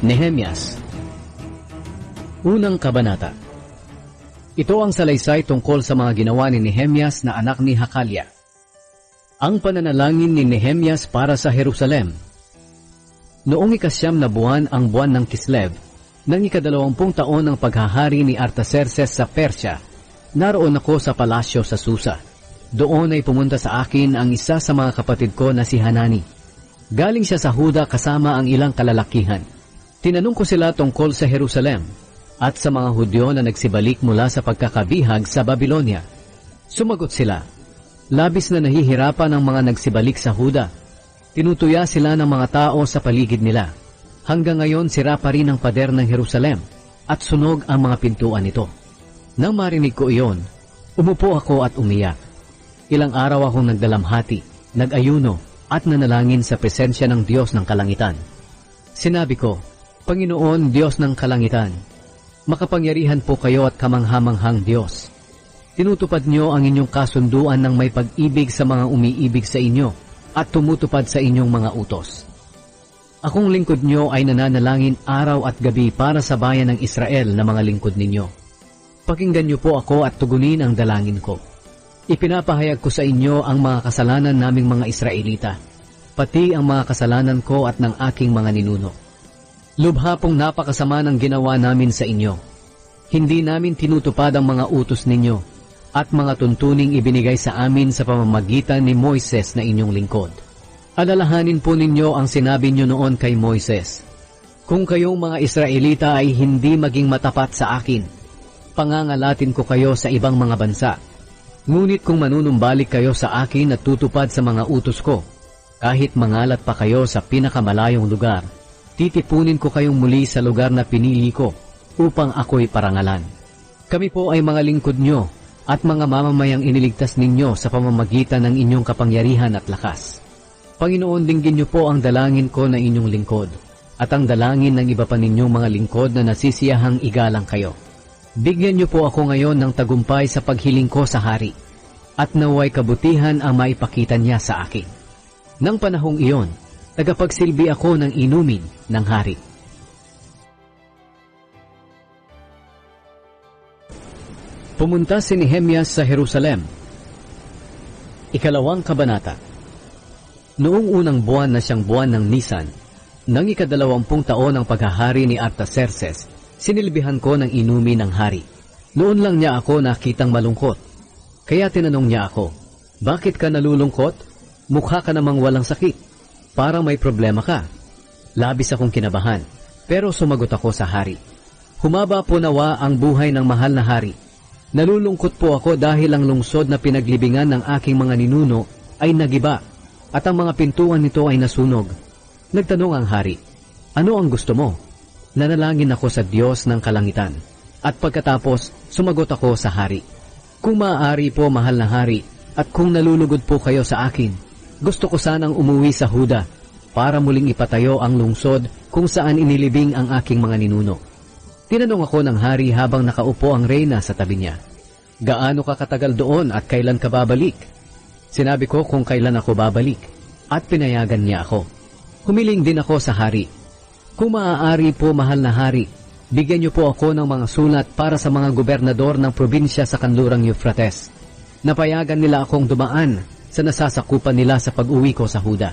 Nehemyas. Unang Kabanata. Ito ang salaysay tungkol sa mga ginawa ni Nehemyas na anak ni Hakalia. Ang pananalangin ni Nehemyas para sa Jerusalem. Noong ikasyam na buwan ang buwan ng Kislev, nang ika-20 taon ng paghahari ni Artaxerxes sa Persya, naroon ako sa palasyo sa Susa. Doon ay pumunta sa akin ang isa sa mga kapatid ko na si Hanani. Galing siya sa Huda kasama ang ilang kalalakihan. Tinanong ko sila tungkol sa Jerusalem at sa mga Hudyo na nagsibalik mula sa pagkakabihag sa Babylonia. Sumagot sila, labis na nahihirapan ang mga nagsibalik sa Huda. Tinutuya sila ng mga tao sa paligid nila. Hanggang ngayon sira pa rin ang pader ng Jerusalem at sunog ang mga pintuan nito. Nang marinig ko iyon, umupo ako at umiyak. Ilang araw akong nagdalamhati, nag-ayuno at nanalangin sa presensya ng Diyos ng Kalangitan. Sinabi ko, Panginoon, Diyos ng Kalangitan, makapangyarihan po kayo at kamanghamanghang Diyos. Tinutupad niyo ang inyong kasunduan ng may pag-ibig sa mga umiibig sa inyo at tumutupad sa inyong mga utos. Akong lingkod niyo ay nananalangin araw at gabi para sa bayan ng Israel na mga lingkod ninyo. Pakinggan niyo po ako at tugunin ang dalangin ko. Ipinapahayag ko sa inyo ang mga kasalanan naming mga Israelita, pati ang mga kasalanan ko at ng aking mga ninuno. Lubha pong napakasama ng ginawa namin sa inyo. Hindi namin tinutupad ang mga utos ninyo at mga tuntuning ibinigay sa amin sa pamamagitan ni Moises na inyong lingkod. Alalahanin po ninyo ang sinabi nyo noon kay Moises. Kung kayong mga Israelita ay hindi maging matapat sa akin, pangangalatin ko kayo sa ibang mga bansa. Ngunit kung manunumbalik kayo sa akin at tutupad sa mga utos ko, kahit mangalat pa kayo sa pinakamalayong lugar, titipunin ko kayong muli sa lugar na pinili ko upang ako'y parangalan. Kami po ay mga lingkod nyo at mga mamamayang iniligtas ninyo sa pamamagitan ng inyong kapangyarihan at lakas. Panginoon, dinggin niyo po ang dalangin ko na inyong lingkod at ang dalangin ng iba pa ninyong mga lingkod na nasisiyahang igalang kayo. Bigyan niyo po ako ngayon ng tagumpay sa paghiling ko sa hari at naway kabutihan ang maipakita niya sa akin. Nang panahong iyon, tagapagsilbi ako ng inumin ng hari. Pumunta si Nehemyas sa Jerusalem. Ikalawang Kabanata. Noong unang buwan na siyang buwan ng Nisan, nang ika-20 taon ng paghahari ni Artaxerxes, sinilbihan ko ng inumin ng hari. Noon lang niya ako nakitang malungkot. Kaya tinanong niya ako, bakit ka nalulungkot? Mukha ka namang walang sakit. Parang may problema ka. Labis akong kinabahan, pero sumagot ako sa hari. Humaba po nawa ang buhay ng mahal na hari. Nalulungkot po ako dahil ang lungsod na pinaglibingan ng aking mga ninuno ay nagiba at ang mga pintuan nito ay nasunog. Nagtanong ang hari, ano ang gusto mo? Nanalangin ako sa Diyos ng Kalangitan. At pagkatapos, sumagot ako sa hari. Kung maaari po, mahal na hari, at kung nalulugod po kayo sa akin, gusto ko sanang umuwi sa Huda para muling ipatayo ang lungsod kung saan inilibing ang aking mga ninuno. Tinanong ako ng hari habang nakaupo ang reyna sa tabi niya, gaano ka katagal doon at kailan ka babalik? Sinabi ko kung kailan ako babalik at pinayagan niya ako. Humiling din ako sa hari. Kung maaari po, mahal na hari, bigyan niyo po ako ng mga sulat para sa mga gobernador ng probinsya sa kanlurang Euphrates. Napayagan nila akong dumaan sa nasasakupan nila sa pag-uwi ko sa Huda.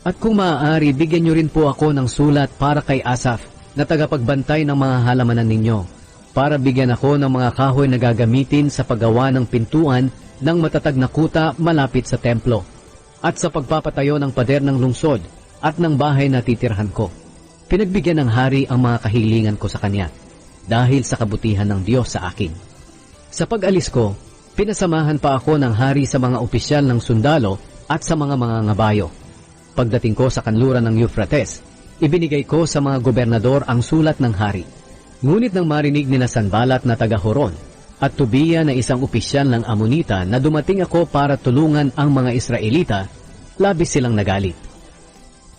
At kung maaari, bigyan niyo rin po ako ng sulat para kay Asaph na tagapagbantay ng mga halamanan ninyo, para bigyan ako ng mga kahoy na gagamitin sa paggawa ng pintuan ng matatag na kuta malapit sa templo, at sa pagpapatayo ng pader ng lungsod at ng bahay na titirhan ko. Pinagbigyan ng hari ang mga kahilingan ko sa kanya, dahil sa kabutihan ng Diyos sa akin. Sa pag-alis ko, pinasamahan pa ako ng hari sa mga opisyal ng sundalo at sa mga ngabayo. Pagdating ko sa kanluran ng Euphrates, ibinigay ko sa mga gobernador ang sulat ng hari. Ngunit nang marinig ni Sanballat na taga-Horon at Tobiah na isang opisyal ng Amonita na dumating ako para tulungan ang mga Israelita, labis silang nagalit.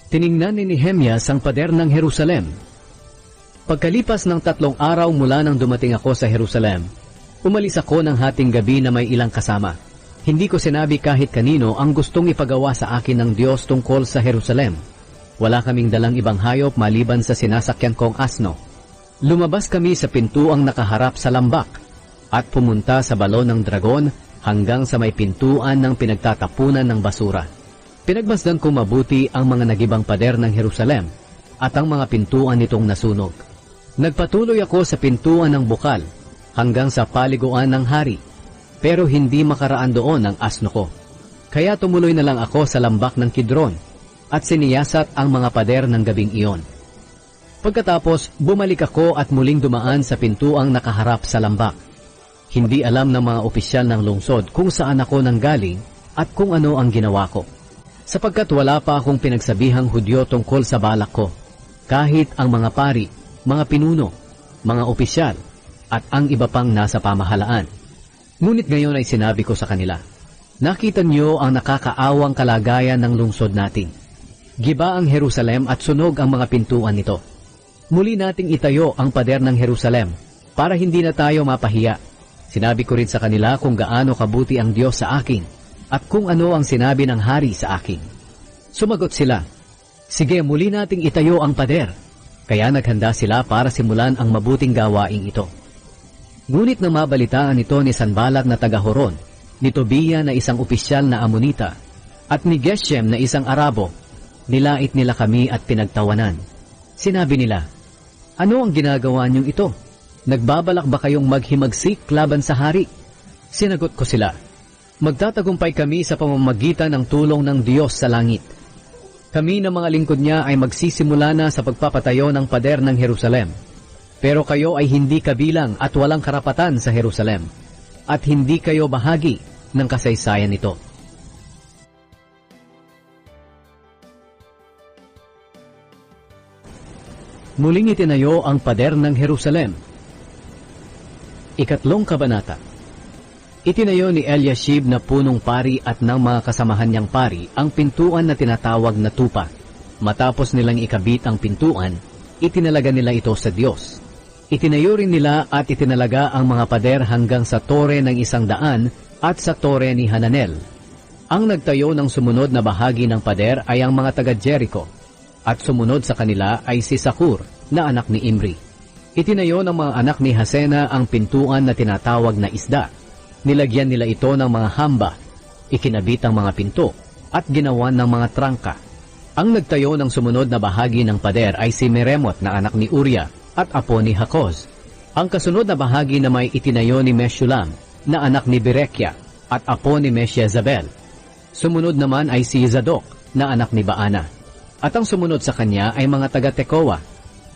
Tiningnan ni Nehemyas ang pader ng Jerusalem. Pagkalipas ng 3 araw mula nang dumating ako sa Jerusalem, umalis ako ng hating gabi na may ilang kasama. Hindi ko sinabi kahit kanino ang gustong ipagawa sa akin ng Diyos tungkol sa Jerusalem. Wala kaming dalang ibang hayop maliban sa sinasakyan kong asno. Lumabas kami sa pintuang nakaharap sa lambak at pumunta sa balon ng dragon hanggang sa may pintuan ng pinagtatapunan ng basura. Pinagmasdan ko mabuti ang mga nagibang pader ng Jerusalem at ang mga pintuan nitong nasunog. Nagpatuloy ako sa pintuan ng bukal hanggang sa paliguan ng hari, pero hindi makaraan doon ang asno ko. Kaya tumuloy na lang ako sa lambak ng Kidron at siniyasat ang mga pader ng gabing iyon. Pagkatapos, bumalik ako at muling dumaan sa pintuang nakaharap sa lambak. Hindi alam ng mga opisyal ng lungsod kung saan ako nanggaling at kung ano ang ginawa ko, sapagkat wala pa akong pinagsabihang Hudyo tungkol sa balak ko, kahit ang mga pari, mga pinuno, mga opisyal, at ang iba pang nasa pamahalaan. Ngunit ngayon ay sinabi ko sa kanila, nakita niyo ang nakakaawang kalagayan ng lungsod natin. Giba ang Jerusalem at sunog ang mga pintuan nito. Muli nating itayo ang pader ng Jerusalem para hindi na tayo mapahiya. Sinabi ko rin sa kanila kung gaano kabuti ang Diyos sa akin at kung ano ang sinabi ng hari sa akin. Sumagot sila, sige, muli nating itayo ang pader. Kaya naghanda sila para simulan ang mabuting gawaing ito. Ngunit nang mabalitaan ito ni Sanballat na taga-Horon, ni Tobia na isang opisyal na Amonita, at ni Geshem na isang Arabo, nilait nila kami at pinagtawanan. Sinabi nila, ano ang ginagawa niyong ito? Nagbabalak ba kayong maghimagsik laban sa hari? Sinagot ko sila, magtatagumpay kami sa pamamagitan ng tulong ng Diyos sa langit. Kami na mga lingkod niya ay magsisimula na sa pagpapatayo ng pader ng Jerusalem. Pero kayo ay hindi kabilang at walang karapatan sa Jerusalem, at hindi kayo bahagi ng kasaysayan nito. Muling itinayo ang pader ng Jerusalem. Ikatlong kabanata. Itinayo ni Eliashib na punong pari at ng mga kasamahan niyang pari ang pintuan na tinatawag na tupa. Matapos nilang ikabit ang pintuan, itinalaga nila ito sa Diyos. Itinayo rin nila at itinalaga ang mga pader hanggang sa tore ng 100 at sa tore ni Hananel. Ang nagtayo ng sumunod na bahagi ng pader ay ang mga taga-Jericho, at sumunod sa kanila ay si Sakur na anak ni Imri. Itinayo ng mga anak ni Hasena ang pintuan na tinatawag na isda. Nilagyan nila ito ng mga hamba, ikinabit ang mga pinto, at ginawan ng mga trangka. Ang nagtayo ng sumunod na bahagi ng pader ay si Meremot na anak ni Uriah at apo ni Hakoz. Ang kasunod na bahagi na may itinayo ni Meshulam na anak ni Berekia at apo ni Meshezabel. Sumunod naman ay si Zadok na anak ni Baana. At ang sumunod sa kanya ay mga taga-Tekoa.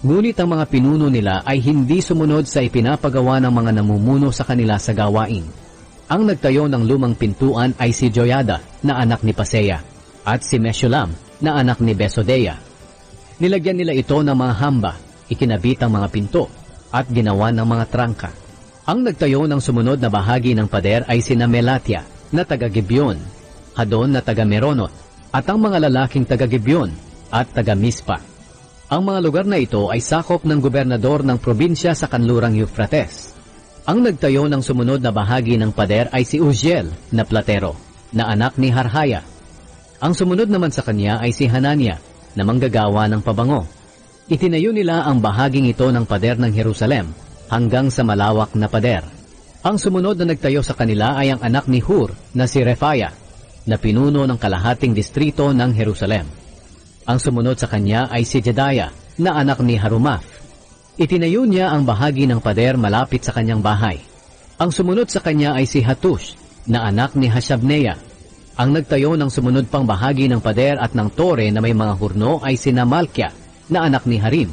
Ngunit ang mga pinuno nila ay hindi sumunod sa ipinapagawa ng mga namumuno sa kanila sa gawain. Ang nagtayo ng lumang pintuan ay si Joyada na anak ni Paseah at si Meshulam na anak ni Besodeya. Nilagyan nila ito ng mga hamba, ikinabit ang mga pinto, at ginawa ng mga trangka. Ang nagtayo ng sumunod na bahagi ng pader ay sina Melatia na taga-Gibeon, Hadon na taga-Meronot, at ang mga lalaking taga-Gibeon at taga-Mispa. Ang mga lugar na ito ay sakop ng gobernador ng probinsya sa kanlurang Euphrates. Ang nagtayo ng sumunod na bahagi ng pader ay si Uziel na platero, na anak ni Harhaya. Ang sumunod naman sa kanya ay si Hanania, na manggagawa ng pabango. Itinayo nila ang bahaging ito ng pader ng Jerusalem hanggang sa malawak na pader. Ang sumunod na nagtayo sa kanila ay ang anak ni Hur na si Refaya, na pinuno ng kalahating distrito ng Jerusalem. Ang sumunod sa kanya ay si Jedaiah na anak ni Harumaph. Itinayo niya ang bahagi ng pader malapit sa kanyang bahay. Ang sumunod sa kanya ay si Hatush na anak ni Hashabneah. Ang nagtayo ng sumunod pang bahagi ng pader at ng tore na may mga hurno ay si Malkia na anak ni Harim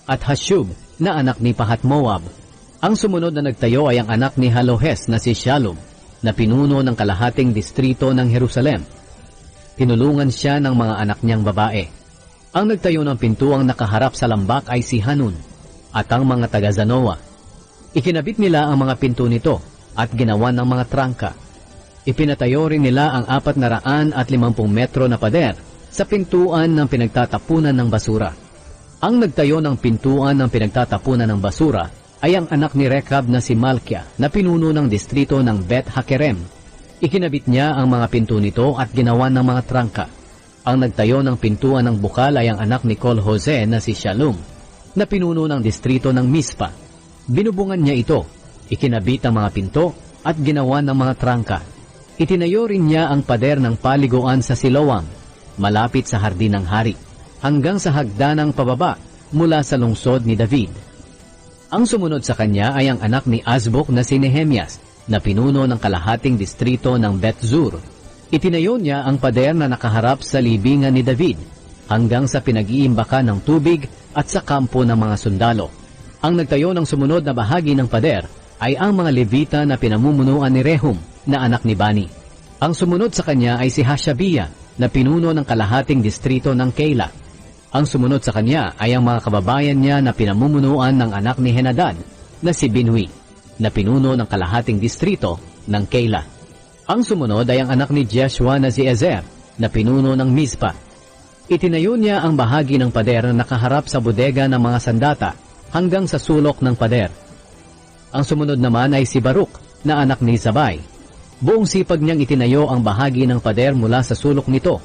at Hashub na anak ni Pahat-Moab. Ang sumunod na nagtayo ay ang anak ni Halohes na si Shalom na pinuno ng kalahating distrito ng Jerusalem. Tinulungan siya ng mga anak niyang babae. Ang nagtayo ng pintuang nakaharap sa lambak ay si Hanun at ang mga taga-Zanoa. Ikinabit nila ang mga pinto nito at ginawan ng mga trangka. Ipinatayo rin nila ang 450 metro na pader sa pintuan ng pinagtatapunan ng basura. Ang nagtayo ng pintuan ng pinagtatapunan ng basura ay ang anak ni Rekab na si Malkia na pinuno ng distrito ng Beth Hakerem. Ikinabit niya ang mga pinto nito at ginawan ng mga trangka. Ang nagtayo ng pintuan ng bukal ay ang anak ni Col Jose na si Shalom, na pinuno ng distrito ng Mispa. Binubungan niya ito, ikinabit ang mga pinto at ginawa ng mga trangka. Itinayo rin niya ang pader ng paliguan sa Siloam, malapit sa hardin ng hari, hanggang sa hagdanang pababa mula sa lungsod ni David. Ang sumunod sa kanya ay ang anak ni Azbuk na si Nehemias, na pinuno ng kalahating distrito ng Bet-Zur. Itinayo niya ang pader na nakaharap sa libingan ni David, hanggang sa pinag-iimbakan ng tubig at sa kampo ng mga sundalo. Ang nagtayo ng sumunod na bahagi ng pader ay ang mga Levita na pinamumunuan ni Rehum, na anak ni Bani. Ang sumunod sa kanya ay si Hashabia, na pinuno ng kalahating distrito ng Keila. Ang sumunod sa kanya ay ang mga kababayan niya na pinamumunuan ng anak ni Henadad, na si Binwi, na pinuno ng kalahating distrito ng Keila. Ang sumunod ay ang anak ni Jeshua na si Ezer, na pinuno ng Mizpa. Itinayo niya ang bahagi ng pader na nakaharap sa bodega ng mga sandata hanggang sa sulok ng pader. Ang sumunod naman ay si Baruk, na anak ni Zabay. Buong sipag niyang itinayo ang bahagi ng pader mula sa sulok nito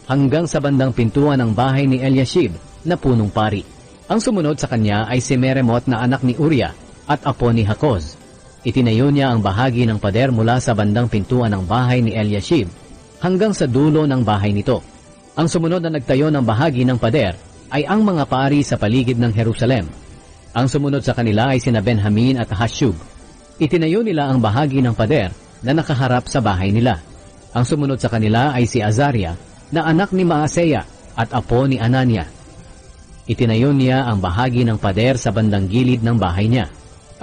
hanggang sa bandang pintuan ng bahay ni Eliashib, na punong pari. Ang sumunod sa kanya ay si Meremot, na anak ni Uriah at apo ni Hakoz. Itinayo niya ang bahagi ng pader mula sa bandang pintuan ng bahay ni Eliashib hanggang sa dulo ng bahay nito. Ang sumunod na nagtayo ng bahagi ng pader ay ang mga pari sa paligid ng Jerusalem. Ang sumunod sa kanila ay sina Benjamin at Hashub. Itinayo nila ang bahagi ng pader na nakaharap sa bahay nila. Ang sumunod sa kanila ay si Azaria, na anak ni Maaseya at apo ni Anania. Itinayo niya ang bahagi ng pader sa bandang gilid ng bahay niya.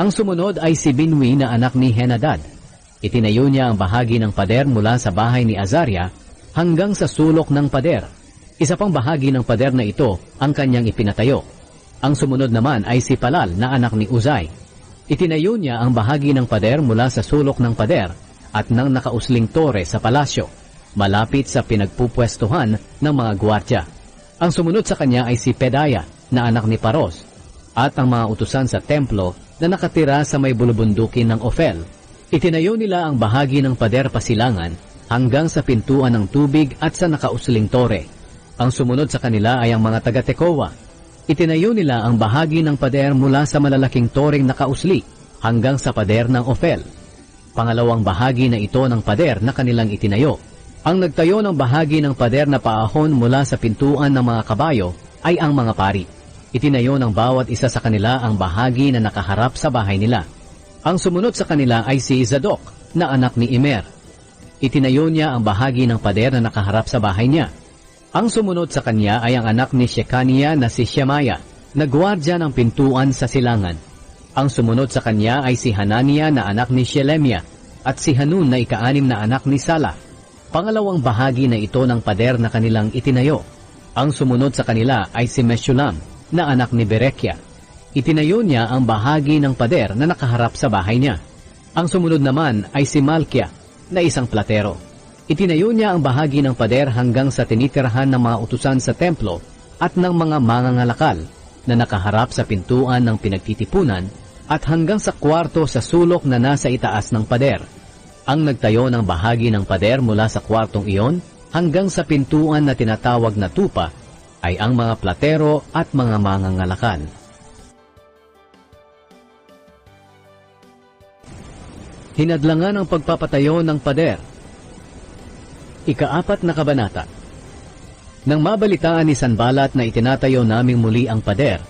Ang sumunod ay si Binwi, na anak ni Henadad. Itinayo niya ang bahagi ng pader mula sa bahay ni Azaria hanggang sa sulok ng pader. Isa pang bahagi ng pader na ito ang kanyang ipinatayo. Ang sumunod naman ay si Palal, na anak ni Uzai. Itinayo niya ang bahagi ng pader mula sa sulok ng pader at ng nakausling tore sa palasyo, malapit sa pinagpupwestuhan ng mga gwardya. Ang sumunod sa kanya ay si Pedaya, na anak ni Paros, at ang mga utusan sa templo na nakatira sa may bulubundukin ng Ofel. Itinayo nila ang bahagi ng pader pasilangan hanggang sa pintuan ng tubig at sa nakausling tore. Ang sumunod sa kanila ay ang mga taga-Tekoa. Itinayo nila ang bahagi ng pader mula sa malalaking toreng nakausli hanggang sa pader ng Ofel. Pangalawang bahagi na ito ng pader na kanilang itinayo. Ang nagtayo ng bahagi ng pader na paahon mula sa pintuan ng mga kabayo ay ang mga pari. Itinayo ng bawat isa sa kanila ang bahagi na nakaharap sa bahay nila. Ang sumunod sa kanila ay si Zadok, na anak ni Immer. Itinayo niya ang bahagi ng pader na nakaharap sa bahay niya. Ang sumunod sa kanya ay ang anak ni Shekania na si Shemaya, na gwardya ng pintuan sa silangan. Ang sumunod sa kanya ay si Hanania na anak ni Shelemia at si Hanun na ika-anim na anak ni Sala. Pangalawang bahagi na ito ng pader na kanilang itinayo. Ang sumunod sa kanila ay si Meshulam, na anak ni Berekia. Itinayo niya ang bahagi ng pader na nakaharap sa bahay niya. Ang sumunod naman ay si Malkia, na isang platero. Itinayo niya ang bahagi ng pader hanggang sa tinitirahan ng mga utusan sa templo at ng mga mangangalakal na nakaharap sa pintuan ng pinagtitipunan at hanggang sa kwarto sa sulok na nasa itaas ng pader. Ang nagtayo ng bahagi ng pader mula sa kwartong iyon hanggang sa pintuan na tinatawag na tupa ay ang mga platero at mga mangangalakal. Hinadlangan ang pagpapatayo ng pader. Ika-4 na kabanata. Nang mabalitaan ni Sanballat na itinatayo naming muli ang pader,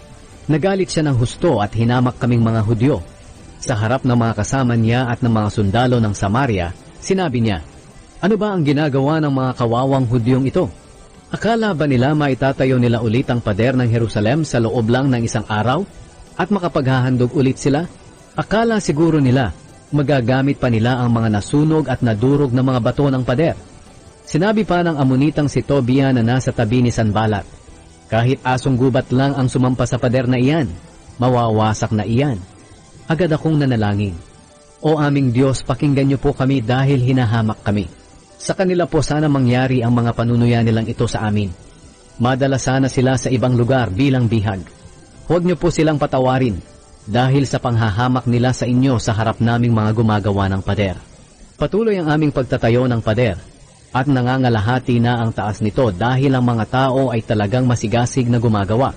nagalit siya ng husto at hinamak kaming mga Hudyo. Sa harap ng mga kasama niya at ng mga sundalo ng Samaria, sinabi niya, "Ano ba ang ginagawa ng mga kawawang Hudyong ito? Akala ba nila maitatayo nila ulit ang pader ng Jerusalem sa loob lang ng isang araw at makapaghahandog ulit sila? Akala siguro nila magagamit pa nila ang mga nasunog at nadurog na mga bato ng pader." Sinabi pa ng Amonitang si Tobia na nasa tabi ni Sanballat, "Kahit asong gubat lang ang sumampa sa pader na iyan, mawawasak na iyan." Agad akong nanalangin, "O aming Diyos, pakinggan niyo po kami dahil hinahamak kami. Sa kanila po sana mangyari ang mga panunuya nilang ito sa amin. Madala sana sila sa ibang lugar bilang bihag. Huwag niyo po silang patawarin dahil sa panghahamak nila sa inyo sa harap naming mga gumagawa ng pader." Patuloy ang aming pagtatayo ng pader. at nangangalahati na ang taas nito dahil ang mga tao ay talagang masigasig na gumagawa.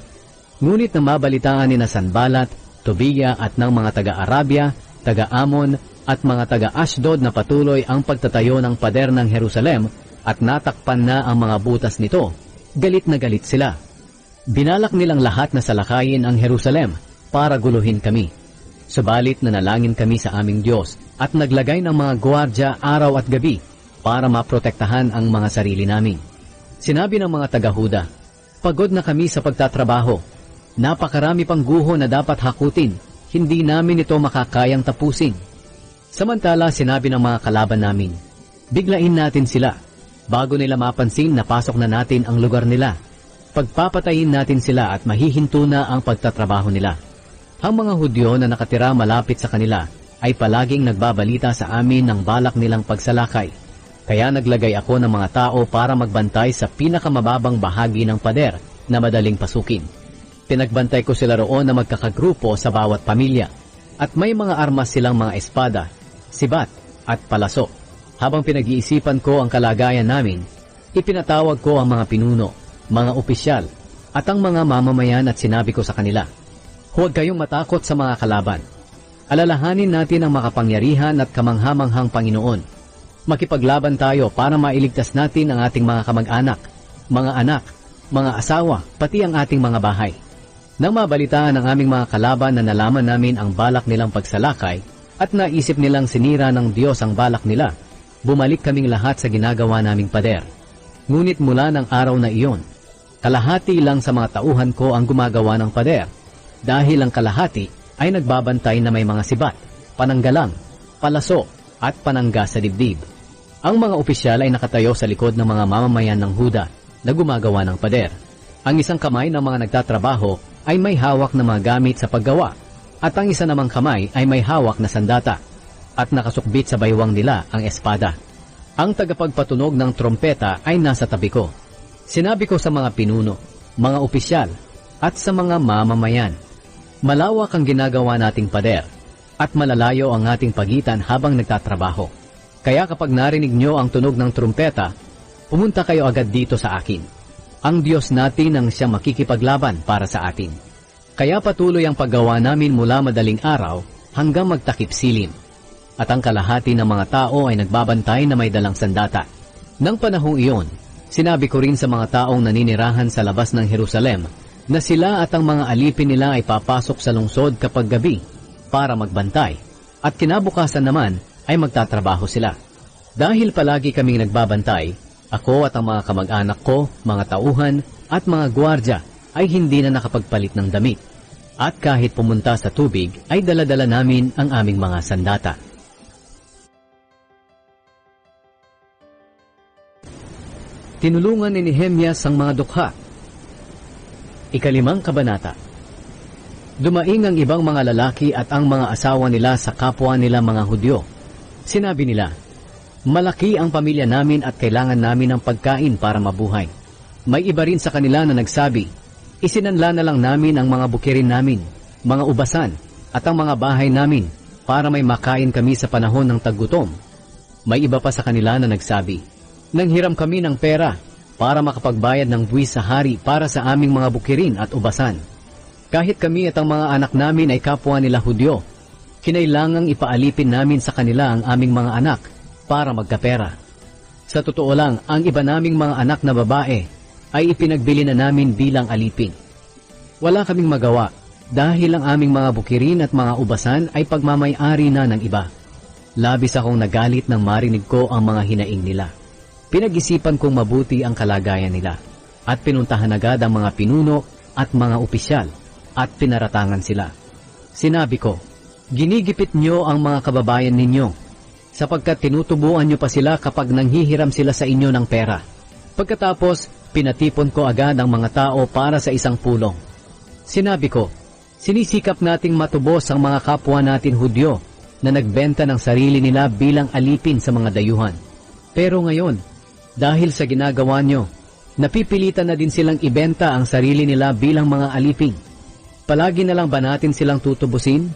Ngunit na mabalitaan ni na Sanballat, Tobiya at ng mga taga-Arabia, taga-Amon at mga taga-Ashdod na patuloy ang pagtatayo ng pader ng Jerusalem at natakpan na ang mga butas nito, galit na galit sila. Binalak nilang lahat na salakayin ang Jerusalem para guluhin kami. Subalit nanalangin kami sa aming Diyos at naglagay ng mga gwardya araw at gabi para maprotektahan ang mga sarili namin. Sinabi ng mga taga-Huda, "Pagod na kami sa pagtatrabaho. Napakarami pang guho na dapat hakutin. Hindi namin ito makakayang tapusin." Samantala sinabi ng mga kalaban namin, "Biglain natin sila. Bago nila mapansin na pasok na natin ang lugar nila. Pagpapatayin natin sila at mahihinto na ang pagtatrabaho nila." Ang mga Hudyo na nakatira malapit sa kanila ay palaging nagbabalita sa amin ng balak nilang pagsalakay. Kaya naglagay ako ng mga tao para magbantay sa pinakamababang bahagi ng pader na madaling pasukin. Pinagbantay ko sila roon na magkakagrupo sa bawat pamilya at may mga armas silang mga espada, sibat at palaso. Habang pinag-iisipan ko ang kalagayan namin, ipinatawag ko ang mga pinuno, mga opisyal at ang mga mamamayan at sinabi ko sa kanila, "Huwag kayong matakot sa mga kalaban. Alalahanin natin ang makapangyarihan at kamanghamanghang Panginoon. Makipaglaban tayo para mailigtas natin ang ating mga kamag-anak, mga anak, mga asawa, pati ang ating mga bahay." Nang mabalitaan ng aming mga kalaban na nalaman namin ang balak nilang pagsalakay at naisip nilang sinira ng Diyos ang balak nila, bumalik kaming lahat sa ginagawa naming pader. Ngunit mula ng araw na iyon, kalahati lang sa mga tauhan ko ang gumagawa ng pader, dahil ang kalahati ay nagbabantay na may mga sibat, pananggalang, palaso, at panangga sa dibdib. Ang mga opisyal ay nakatayo sa likod ng mga mamamayan ng Huda na gumagawa ng pader. Ang isang kamay ng mga nagtatrabaho ay may hawak na mga gamit sa paggawa at ang isa namang kamay ay may hawak na sandata at nakasukbit sa baywang nila ang espada. Ang tagapagpatunog ng trompeta ay nasa tabi ko. Sinabi ko sa mga pinuno, mga opisyal at sa mga mamamayan, "Malawak ang ginagawa nating pader at malalayo ang ating pagitan habang nagtatrabaho. Kaya kapag narinig nyo ang tunog ng trumpeta, pumunta kayo agad dito sa akin. Ang Diyos natin ang siyang makikipaglaban para sa atin." Kaya patuloy ang paggawa namin mula madaling araw hanggang magtakip silim. At ang kalahati ng mga tao ay nagbabantay na may dalang sandata. Nang panahong iyon, sinabi ko rin sa mga taong naninirahan sa labas ng Jerusalem na sila at ang mga alipin nila ay papasok sa lungsod kapag gabi para magbantay, at kinabukasan naman ay magtatrabaho sila. Dahil palagi kaming nagbabantay, ako at ang mga kamag-anak ko, mga tauhan at mga gwardya ay hindi na nakapagpalit ng damit. At kahit pumunta sa tubig ay daladala namin ang aming mga sandata. Tinulungan ni Nehemias ang mga dukha. Ikalimang kabanata. Dumaing ang ibang mga lalaki at ang mga asawa nila sa kapwa nila mga Hudyo. Sinabi nila, "Malaki ang pamilya namin at kailangan namin ng pagkain para mabuhay." May iba rin sa kanila na nagsabi, "Isinanla na lang namin ang mga bukirin namin, mga ubasan, at ang mga bahay namin para may makain kami sa panahon ng taggutom." May iba pa sa kanila na nagsabi, "Nanghiram kami ng pera para makapagbayad ng buwis sa hari para sa aming mga bukirin at ubasan. Kahit kami at ang mga anak namin ay kapwa nila Hudyo, kinailangang ipaalipin namin sa kanila ang aming mga anak para magkapera. Sa totoo lang, ang iba naming mga anak na babae ay ipinagbili na namin bilang alipin. Wala kaming magawa dahil ang aming mga bukirin at mga ubasan ay pagmamay-ari na ng iba." Labis akong nagalit nang marinig ko ang mga hinaing nila. Pinag-isipan kong mabuti ang kalagayan nila at pinuntahan agad ang mga pinuno at mga opisyal at pinaratangan sila. Sinabi ko, "Ginigipit nyo ang mga kababayan ninyo sapagkat tinutubuan nyo pa sila kapag nanghihiram sila sa inyo ng pera." Pagkatapos, pinatipon ko agad ang mga tao para sa isang pulong. Sinabi ko, "Sinisikap nating matubos ang mga kapwa natin Hudyo na nagbenta ng sarili nila bilang alipin sa mga dayuhan. Pero ngayon, dahil sa ginagawa nyo, napipilitan na din silang ibenta ang sarili nila bilang mga alipin. Palagi na lang ba natin silang tutubusin?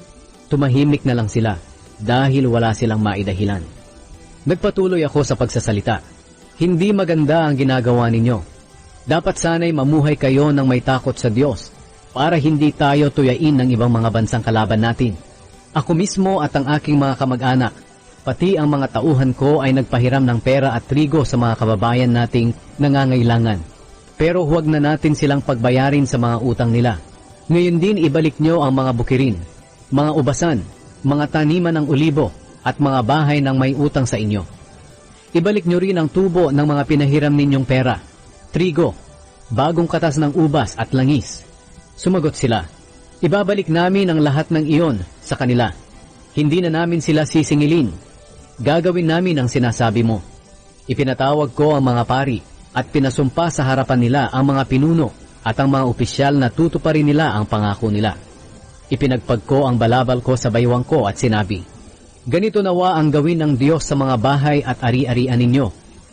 Tumahimik na lang sila dahil wala silang maidahilan." Nagpatuloy ako sa pagsasalita. Hindi maganda ang ginagawa ninyo. Dapat sana'y mamuhay kayo ng may takot sa Diyos para hindi tayo tuyain ng ibang mga bansang kalaban natin. Ako mismo at ang aking mga kamag-anak, pati ang mga tauhan ko ay nagpahiram ng pera at trigo sa mga kababayan nating nangangailangan. Pero huwag na natin silang pagbayarin sa mga utang nila. Ngayon din ibalik nyo ang mga bukirin, mga ubasan, mga taniman ng olibo at mga bahay ng may utang sa inyo. Ibalik nyo rin ang tubo ng mga pinahiram ninyong pera, trigo, bagong katas ng ubas at langis. Sumagot sila, ibabalik namin ang lahat ng iyon sa kanila. Hindi na namin sila sisingilin. Gagawin namin ang sinasabi mo. Ipinatawag ko ang mga pari at pinasumpa sa harapan nila ang mga pinuno at ang mga opisyal na tutuparin nila ang pangako nila. Ipinagpag ko ang balabal ko sa baywang ko at sinabi, ganito nawa ang gawin ng Diyos sa mga bahay at ari-arian ninyo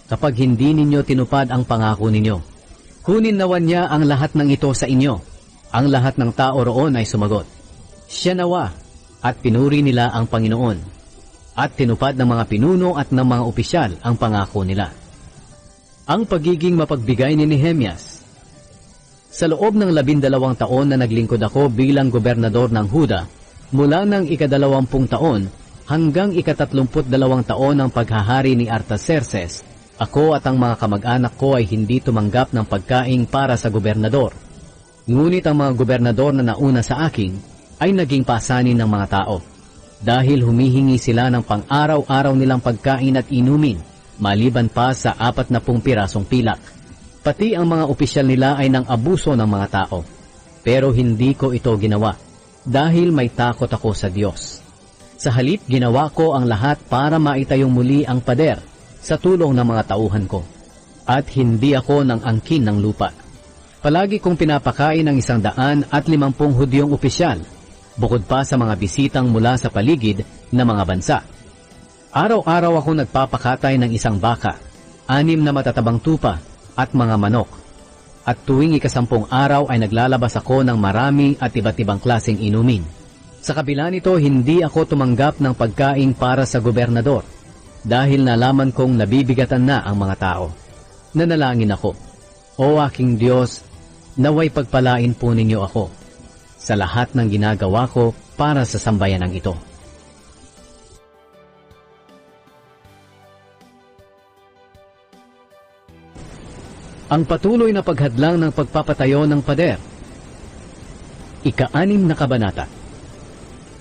kapag hindi ninyo tinupad ang pangako ninyo. Kunin nawa niya ang lahat ng ito sa inyo. Ang lahat ng tao roon ay sumagot, siya nawa, at pinuri nila ang Panginoon. At tinupad ng mga pinuno at ng mga opisyal ang pangako nila. Ang pagiging mapagbigay ni Nehemias. Sa loob ng 12 taon na naglingkod ako bilang gobernador ng Huda, mula ng ika-20 taon hanggang ika-32 taon ng paghahari ni Artaxerxes, ako at ang mga kamag-anak ko ay hindi tumanggap ng pagkain para sa gobernador. Ngunit ang mga gobernador na nauna sa akin ay naging pasanin ng mga tao, dahil humihingi sila ng pang-araw-araw nilang pagkain at inumin, maliban pa sa 40 pirasong pilak. Pati ang mga opisyal nila ay nang abuso ng mga tao. Pero hindi ko ito ginawa, dahil may takot ako sa Diyos. Sa halip, ginawa ko ang lahat para maitayong muli ang pader sa tulong ng mga tauhan ko. At hindi ako nang angkin ng lupa. Palagi kong pinapakain ng 150 Hudyong opisyal, bukod pa sa mga bisitang mula sa paligid na mga bansa. Araw-araw ako nagpapakatay ng 1 baka, 6 na matatabang tupa, at mga manok. At tuwing ika-10 araw ay naglalabas ako ng marami at iba't ibang klaseng inumin. Sa kabila nito, hindi ako tumanggap ng pagkain para sa gobernador, dahil nalaman kong nabibigatan na ang mga tao. Nanalangin ako, O aking Diyos, naway pagpalain po ninyo ako sa lahat ng ginagawa ko para sa sambayanang ito. Ang patuloy na paghadlang ng pagpapatayo ng pader. Ika-6 na kabanata.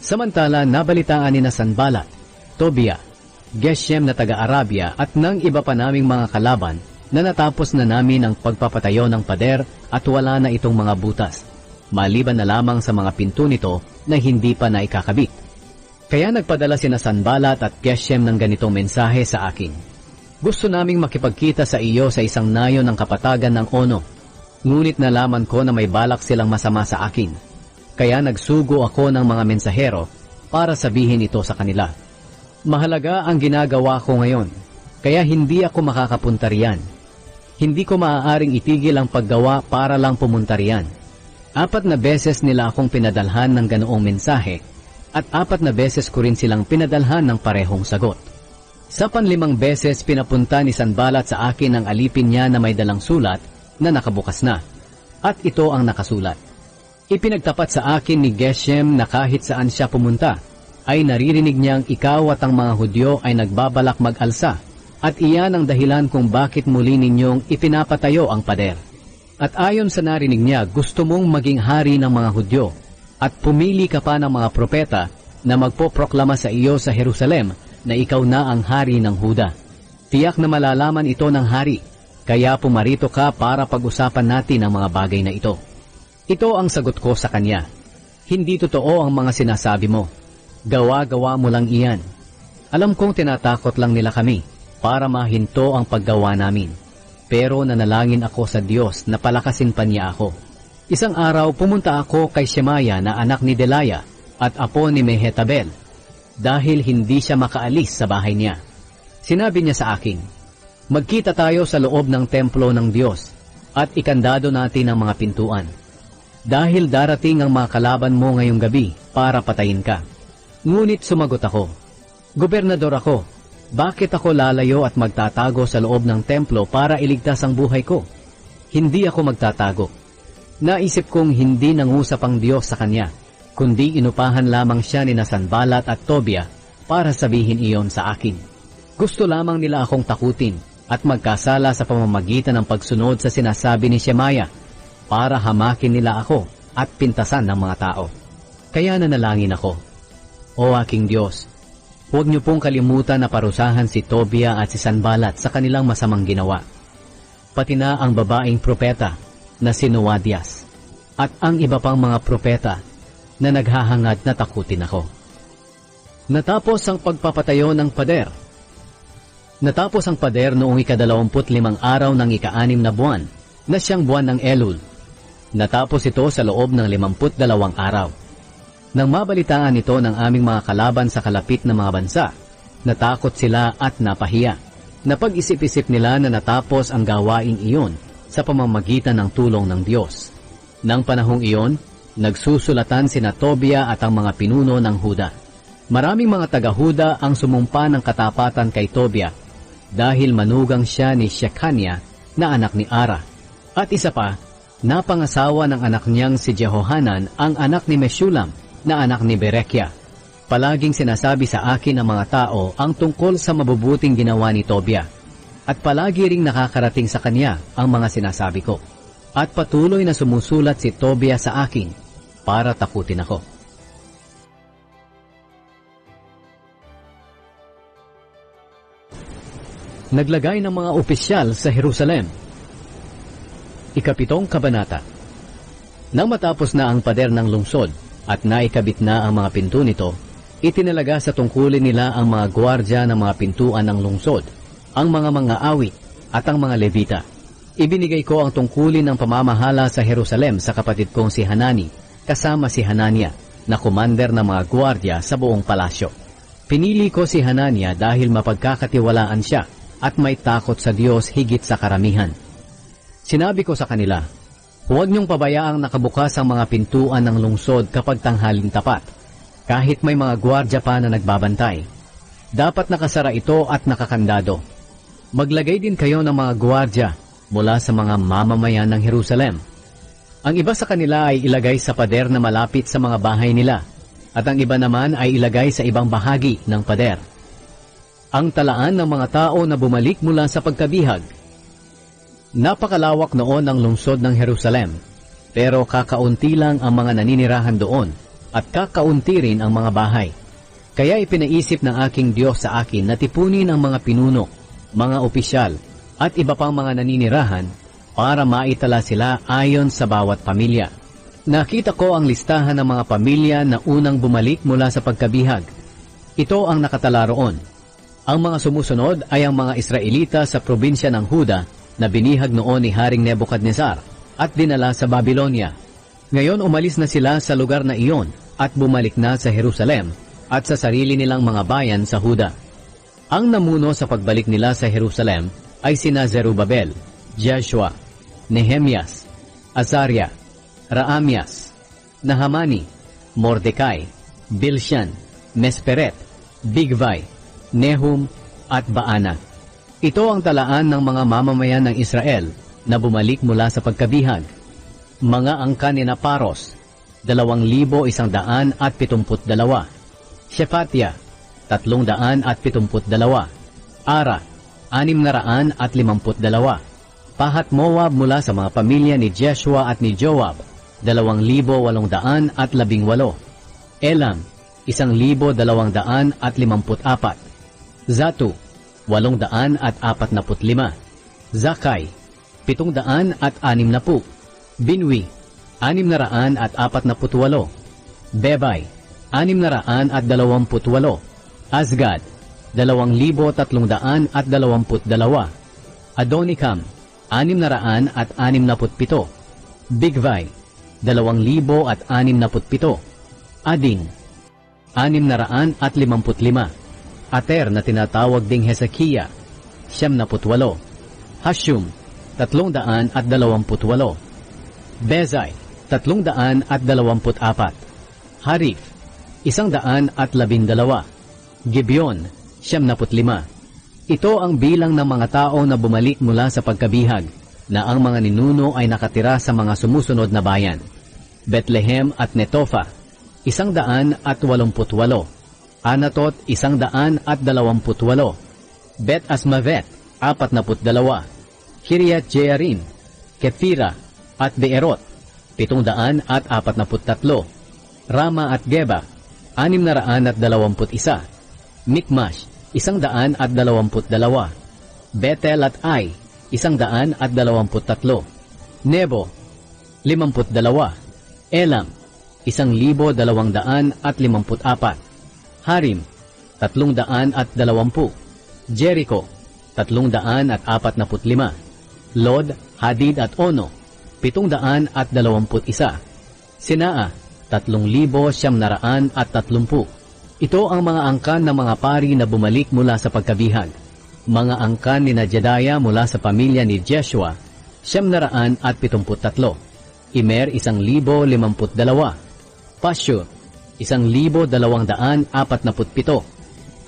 Samantala, nabalitaan ni Sanballat, Tobia, Geshem na taga-Arabia at ng iba pa naming mga kalaban na natapos na namin ang pagpapatayo ng pader at wala na itong mga butas, maliban na lamang sa mga pinto nito na hindi pa naikakabit. Kaya nagpadala sina Sanballat at Geshem ng ganitong mensahe sa akin. Gusto naming makipagkita sa iyo sa isang nayon ng kapatagan ng Ono, ngunit nalaman ko na may balak silang masama sa akin. Kaya nagsugo ako ng mga mensahero para sabihin ito sa kanila. Mahalaga ang ginagawa ko ngayon, kaya hindi ako makakapunta riyan. Hindi ko maaaring itigil ang paggawa para lang pumunta riyan. 4 na beses nila akong pinadalhan ng ganoong mensahe, at 4 na beses ko rin silang pinadalhan ng parehong sagot. Sa 5 beses pinapunta ni Sanballat sa akin ang alipin niya na may dalang sulat na nakabukas na, at ito ang nakasulat. Ipinagtapat sa akin ni Geshem na kahit saan siya pumunta, ay naririnig niyang ikaw at ang mga Hudyo ay nagbabalak mag-alsa, at iyan ang dahilan kung bakit muli ninyong ipinapatayo ang pader. At ayon sa narinig niya, gusto mong maging hari ng mga Hudyo, at pumili ka pa ng mga propeta na magpoproklama sa iyo sa Jerusalem na ikaw na ang hari ng Huda. Tiyak na malalaman ito ng hari, kaya pumarito ka para pag-usapan natin ang mga bagay na ito. Ito ang sagot ko sa kanya. Hindi totoo ang mga sinasabi mo. Gawa-gawa mo lang iyan. Alam kong tinatakot lang nila kami para mahinto ang paggawa namin. Pero nanalangin ako sa Diyos na palakasin pa niya ako. Isang araw pumunta ako kay Shemaya na anak ni Delaya at apo ni Mehetabel dahil hindi siya makaalis sa bahay niya. Sinabi niya sa akin, magkita tayo sa loob ng templo ng Diyos at ikandado natin ang mga pintuan. Dahil darating ang mga kalaban mo ngayong gabi para patayin ka. Ngunit sumagot ako, Gobernador ako, Bakit ako lalayo at magtatago sa loob ng templo para iligtas ang buhay ko? Hindi ako magtatago. Naisip kong hindi nangusap ang Diyos sa kanya, kundi inupahan lamang siya ni Sanballat at Tobia para sabihin iyon sa akin. Gusto lamang nila akong takutin at magkasala sa pamamagitan ng pagsunod sa sinasabi ni Shemaya para hamakin nila ako at pintasan ng mga tao. Kaya nanalangin ako, O aking Diyos, huwag niyo pong kalimutan na parusahan si Tobia at si Sanballat sa kanilang masamang ginawa, pati na ang babaeng propeta na si Noadias at ang iba pang mga propeta na naghahangad na takutin ako. Natapos ang pagpapatayo ng pader. Natapos ang pader noong ika-25 araw ng ika-6 na buwan na siyang buwan ng Elul. Natapos ito sa loob ng 52 araw. Nang mabalitaan ito ng aming mga kalaban sa kalapit na mga bansa, natakot sila at napahiya. Napag-isip-isip nila na natapos ang gawaing iyon sa pamamagitan ng tulong ng Diyos. Nang panahong iyon, nagsusulatan sina Tobia at ang mga pinuno ng Huda. Maraming mga taga-Huda ang sumumpa ng katapatan kay Tobia dahil manugang siya ni Shekania na anak ni Ara. At isa pa, napangasawa ng anak niyang si Jehohanan ang anak ni Meshulam na anak ni Berekia. Palaging sinasabi sa akin ng mga tao ang tungkol sa mabubuting ginawa ni Tobia. At palagi ring nakakarating sa kanya ang mga sinasabi ko. At patuloy na sumusulat si Tobia sa akin para takutin ako. Naglagay ng mga opisyal sa Jerusalem. Ikapitong kabanata. Nang matapos na ang pader ng lungsod at naikabit na ang mga pinto nito, itinalaga sa tungkulin nila ang mga gwardya ng mga pintuan ng lungsod, ang mga awit at ang mga Levita. Ibinigay ko ang tungkulin ng pamamahala sa Jerusalem sa kapatid kong si Hanani, kasama si Hanania, na komander ng mga gwardya sa buong palasyo. Pinili ko si Hanania dahil mapagkakatiwalaan siya at may takot sa Diyos higit sa karamihan. Sinabi ko sa kanila, huwag niyong pabayaang nakabukas ang mga pintuan ng lungsod kapag tanghaling tapat, kahit may mga gwardya pa na nagbabantay. Dapat nakasara ito at nakakandado. Maglagay din kayo ng mga gwardya mula sa mga mamamayan ng Jerusalem. Ang iba sa kanila ay ilagay sa pader na malapit sa mga bahay nila, at ang iba naman ay ilagay sa ibang bahagi ng pader. Ang talaan ng mga tao na bumalik mula sa pagkabihag. Napakalawak noon ang lungsod ng Jerusalem, pero kakaunti lang ang mga naninirahan doon at kakaunti rin ang mga bahay. Kaya ipinaisip ng aking Diyos sa akin na tipunin ang mga pinuno, mga opisyal at iba pang mga naninirahan para maitala sila ayon sa bawat pamilya. Nakita ko ang listahan ng mga pamilya na unang bumalik mula sa pagkabihag. Ito ang nakatala roon. Ang mga sumusunod ay ang mga Israelita sa probinsya ng Huda na binihag noon ni Haring Nebukadnezar at dinala sa Babylonia. Ngayon umalis na sila sa lugar na iyon at bumalik na sa Jerusalem at sa sarili nilang mga bayan sa Huda. Ang namuno sa pagbalik nila sa Jerusalem ay sina Zerubabel, Joshua, Nehemias, Azariah, Raamias, Nahamani, Mordecai, Bilshan, Mesperet, Bigvai, Nehum at Baana. Ito ang talaan ng mga mamamayan ng Israel na bumalik mula sa pagkabihag. Mga angka ni Paros, 2,172. Shefatia, 372. Ara, 652. Pahat Moab mula sa mga pamilya ni Jeshua at ni Joab, 2,818. Elam, 1,254. Zatu, 845. Zakay, 760. Binwi, 648. Bebay, 628. Asgad, 2,322. Adonikam, 667. Bigvai, 2,067. Adin, 655. Ater na tinatawag ding Hezekiah, 78. Hashum, 328. Bezai, 324. Harif, 112. Gibeon, 75. Ito ang bilang ng mga tao na bumalik mula sa pagkabihag, na ang mga ninuno ay nakatira sa mga sumusunod na bayan. Bethlehem at Netofa, 188. Anatot, 128. Bet Asmavet, 42. Kiryat Jearim, Kefira, at Beerot, 743. Rama at Geba, 621. Mikmash, 122. Bethel at Ai, 123. Nebo, 52. Elam, 1,254. Harim, 320. Jericho, 345. Lod, Hadid at Ono, 721. Sinaa, 3,930. Ito ang mga angkan ng mga pari na bumalik mula sa pagkabihag. Mga angkan ni Jedaya mula sa pamilya ni Jeshua, 973. Imer, 1,052. Pashur, 1,247.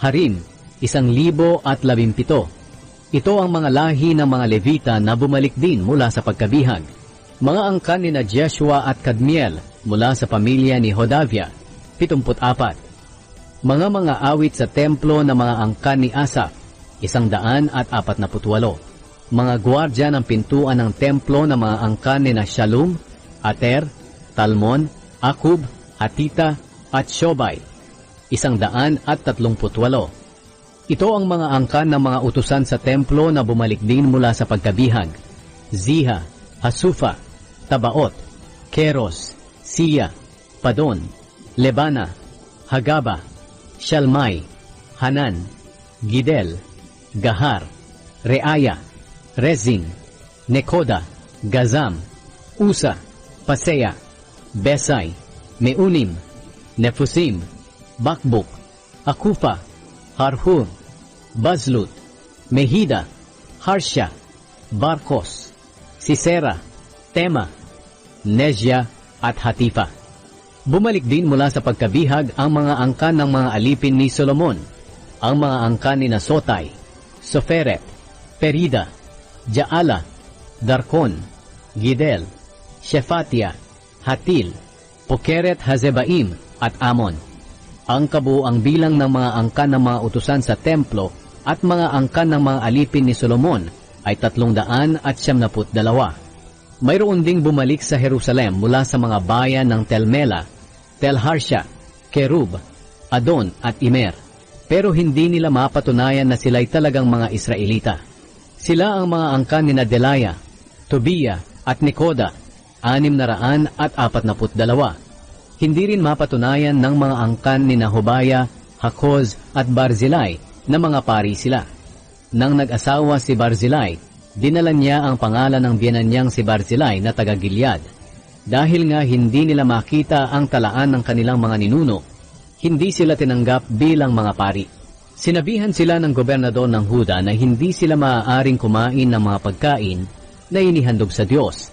Harim, 1,017. Ito ang mga lahi ng mga Levita na bumalik din mula sa pagkabihag. Mga angkan ni Jeshua at Kadmiel mula sa pamilya ni Hodavia, 74. Mga awit sa templo na mga angkan ni Asaph, 148. Mga gwardya ng pintuan ng templo na mga angkan ni Shalom, Ater, Talmon, Akub, Hatita, at Shobay, 138. Ito ang mga angkan ng mga utusan sa templo na bumalik din mula sa pagkabihag. Ziha, Hasufa, Tabaot, Keros, Siya, Padon, Lebana, Hagaba, Shalmai, Hanan, Gidel, Gahar, Reaya, Rezin, Nekoda, Gazam, Usa, Pasea, Besai, Meunim, Nefusim, Bakbuk, Akufa, Harhur, Bazlut, Mehida, Harsha, Barkos, Sisera, Tema, Nezya at Hatifa. Bumalik din mula sa pagkabihag ang mga angkan ng mga alipin ni Solomon, ang mga angkan ni Nasotay, Soferet, Perida, Jaala, Darkon, Gidel, Shefatia, Hatil, Pokeret Hazebaim at Amon. Ang kabuuang bilang ng mga angkan ng mga utusan sa templo at mga angkan ng mga alipin ni Solomon ay 372. Mayroon ding bumalik sa Jerusalem mula sa mga bayan ng Telmela, Telharsha, Kerub, Adon at Imer, pero hindi nila mapatunayan na sila'y talagang mga Israelita. Sila ang mga angkan ni Delaya, Tobia at Nekoda, 642. Hindi rin mapatunayan ng mga angkan ni Hobaya, Hakoz at Barzilai na mga pari sila. Nang nag-asawa si Barzilai, dinala niya ang pangalan ng biyenan niyang si Barzilai na taga-Gilead. Dahil nga hindi nila makita ang talaan ng kanilang mga ninuno, hindi sila tinanggap bilang mga pari. Sinabihan sila ng gobernador ng Huda na hindi sila maaaring kumain ng mga pagkain na inihandog sa Diyos,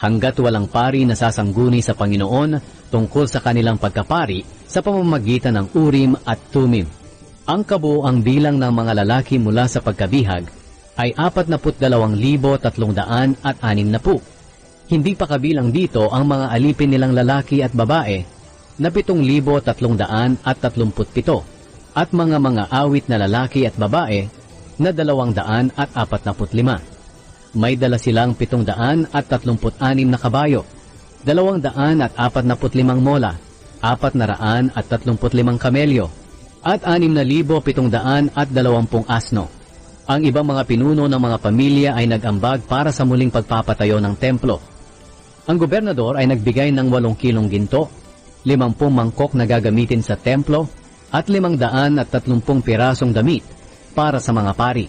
hanggat walang pari na sasangguni sa Panginoon tungkol sa kanilang pagkapari sa pamamagitan ng Urim at Tumim. Ang kabuuang bilang ng mga lalaki mula sa pagkabihag ay 42,360. Hindi pa kabilang dito ang mga alipin nilang lalaki at babae na 7,337 at mga awit na lalaki at babae na 245. May dala silang 736 na kabayo, 245 mola, 435 kamelyo, at 6,720 asno. Ang ibang mga pinuno ng mga pamilya ay nag-ambag para sa muling pagpapatayo ng templo. Ang gobernador ay nagbigay ng 8 kilong ginto, 50 mangkok na gagamitin sa templo, at 530 pirasong damit para sa mga pari.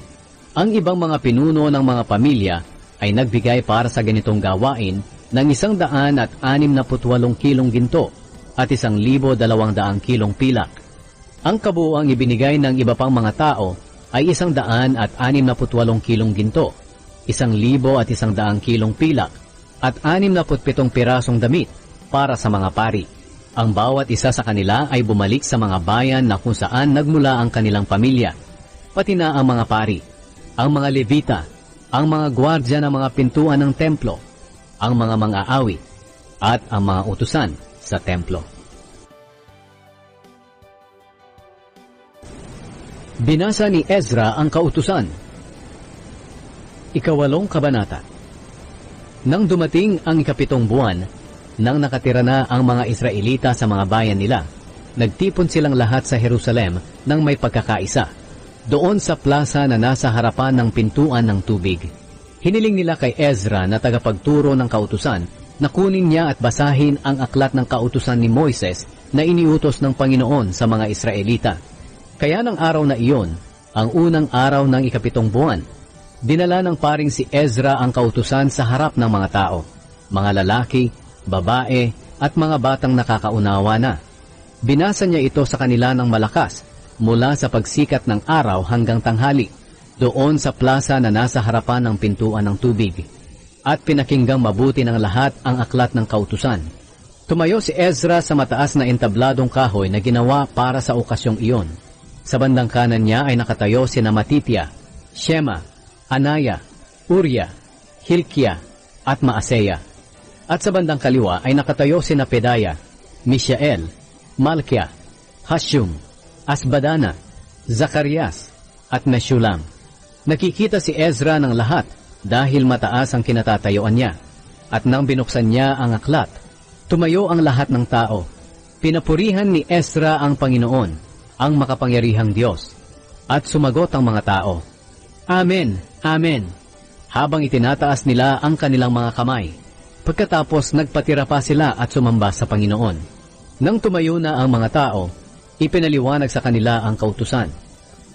Ang ibang mga pinuno ng mga pamilya ay nagbigay para sa ganitong gawain ng 168 kilong ginto at 1,200 kilong pilak. Ang kabuuang ibinigay ng iba pang mga tao ay 168 kilong ginto, 1,100 kilong pilak, at 67 pirasong damit para sa mga pari. Ang bawat isa sa kanila ay bumalik sa mga bayan na kung saan nagmula ang kanilang pamilya. pati na ang mga pari, ang mga Levita, ang mga gwardya ng mga pintuan ng templo, ang mga mang-aawit, at ang mga utusan sa templo. Binasa ni Ezra ang kautusan. Ikawalong kabanata. Nang dumating ang ikapitong buwan, nang nakatira na ang mga Israelita sa mga bayan nila, nagtipon silang lahat sa Jerusalem nang may pagkakaisa, doon sa plaza na nasa harapan ng pintuan ng tubig. Hiniling nila kay Ezra na tagapagturo ng kautusan na kunin niya at basahin ang aklat ng kautusan ni Moises na iniutos ng Panginoon sa mga Israelita. Kaya ng araw na iyon, ang unang araw ng ikapitong buwan, dinala ng paring si Ezra ang kautusan sa harap ng mga tao, mga lalaki, babae, at mga batang nakakaunawa na. Binasa niya ito sa kanila ng malakas, mula sa pagsikat ng araw hanggang tanghali, doon sa plaza na nasa harapan ng pintuan ng tubig. At pinakinggang mabuti ng lahat ang aklat ng kautusan. Tumayo si Ezra sa mataas na entabladong kahoy na ginawa para sa okasyong iyon. Sa bandang kanan niya ay nakatayo sina Matitya, Shema, Anaya, Uriah, Hilkiah, at Maaseya. At sa bandang kaliwa ay nakatayo sina Pedaya, Mishael, Malkiah, Hashum, Asbadana, Zacarias, at Meshulam. Nakikita si Ezra ng lahat dahil mataas ang kinatatayuan niya. At nang binuksan niya ang aklat, tumayo ang lahat ng tao. Pinapurihan ni Ezra ang Panginoon, ang makapangyarihang Diyos. At sumagot ang mga tao, Amen, Amen, habang itinataas nila ang kanilang mga kamay. Pagkatapos nagpatira pa sila at sumamba sa Panginoon. Nang tumayo na ang mga tao, ipinaliwanag sa kanila ang kautusan.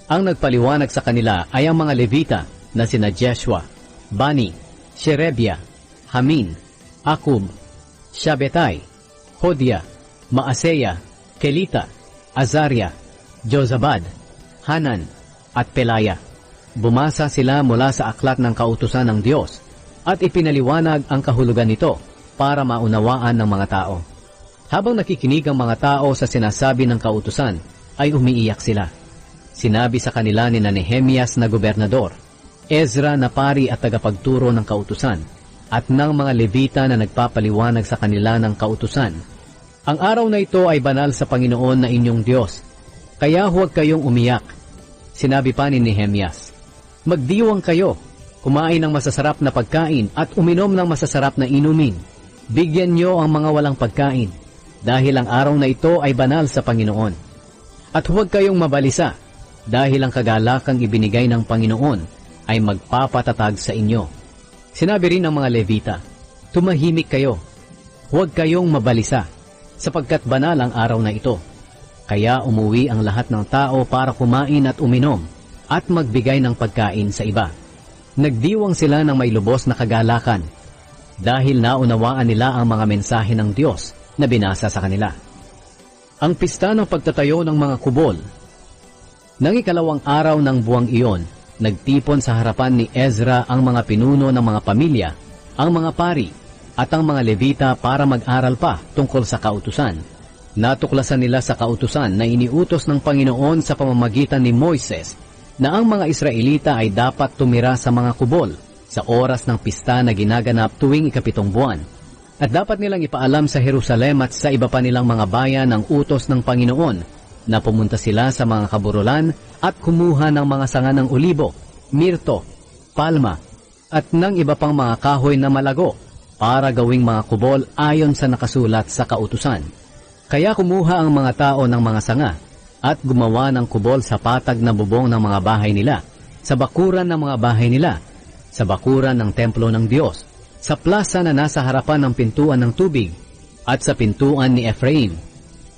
Ang nagpaliwanag sa kanila ay ang mga Levita na sina Jeshua, Bani, Sherebia, Hamin, Akub, Shabetai, Hodia, Maaseya, Kelita, Azaria, Jozabad, Hanan, at Pelaya. Bumasa sila mula sa aklat ng kautusan ng Diyos at ipinaliwanag ang kahulugan nito para maunawaan ng mga tao. Habang nakikinig ang mga tao sa sinasabi ng kautusan, ay umiiyak sila. Sinabi sa kanila ni Nehemias na gobernador, Ezra na pari at tagapagturo ng kautusan, at ng mga Levita na nagpapaliwanag sa kanila ng kautusan. Ang araw na ito ay banal sa Panginoon na inyong Diyos, kaya huwag kayong umiyak. Sinabi pa ni Nehemias, magdiwang kayo, kumain ng masasarap na pagkain at uminom ng masasarap na inumin. Bigyan niyo ang mga walang pagkain, dahil ang araw na ito ay banal sa Panginoon. At huwag kayong mabalisa, dahil ang kagalakang ibinigay ng Panginoon ay magpapatatag sa inyo. Sinabi rin ng mga Levita, tumahimik kayo, huwag kayong mabalisa, sapagkat banal ang araw na ito. Kaya umuwi ang lahat ng tao para kumain at uminom at magbigay ng pagkain sa iba. Nagdiwang sila ng may lubos na kagalakan dahil naunawaan nila ang mga mensahe ng Diyos na binasa sa kanila. Ang pista ng pagtatayo ng mga kubol. Nang ikalawang araw ng buwang iyon, nagtipon sa harapan ni Ezra ang mga pinuno ng mga pamilya, ang mga pari, at ang mga Levita para mag-aral pa tungkol sa kautusan. Natuklasan nila sa kautusan na iniutos ng Panginoon sa pamamagitan ni Moises na ang mga Israelita ay dapat tumira sa mga kubol sa oras ng pista na ginaganap tuwing ikapitong buwan. At dapat nilang ipaalam sa Jerusalem at sa iba pa nilang mga bayan ang utos ng Panginoon na pumunta sila sa mga kaburulan at kumuha ng mga sanga ng olibo, mirto, palma, at ng iba pang mga kahoy na malago para gawing mga kubol ayon sa nakasulat sa kautusan. Kaya kumuha ang mga tao ng mga sanga at gumawa ng kubol sa patag na bubong ng mga bahay nila, sa bakuran ng mga bahay nila, sa bakuran ng templo ng Diyos, sa plaza na nasa harapan ng pintuan ng tubig, at sa pintuan ni Ephraim.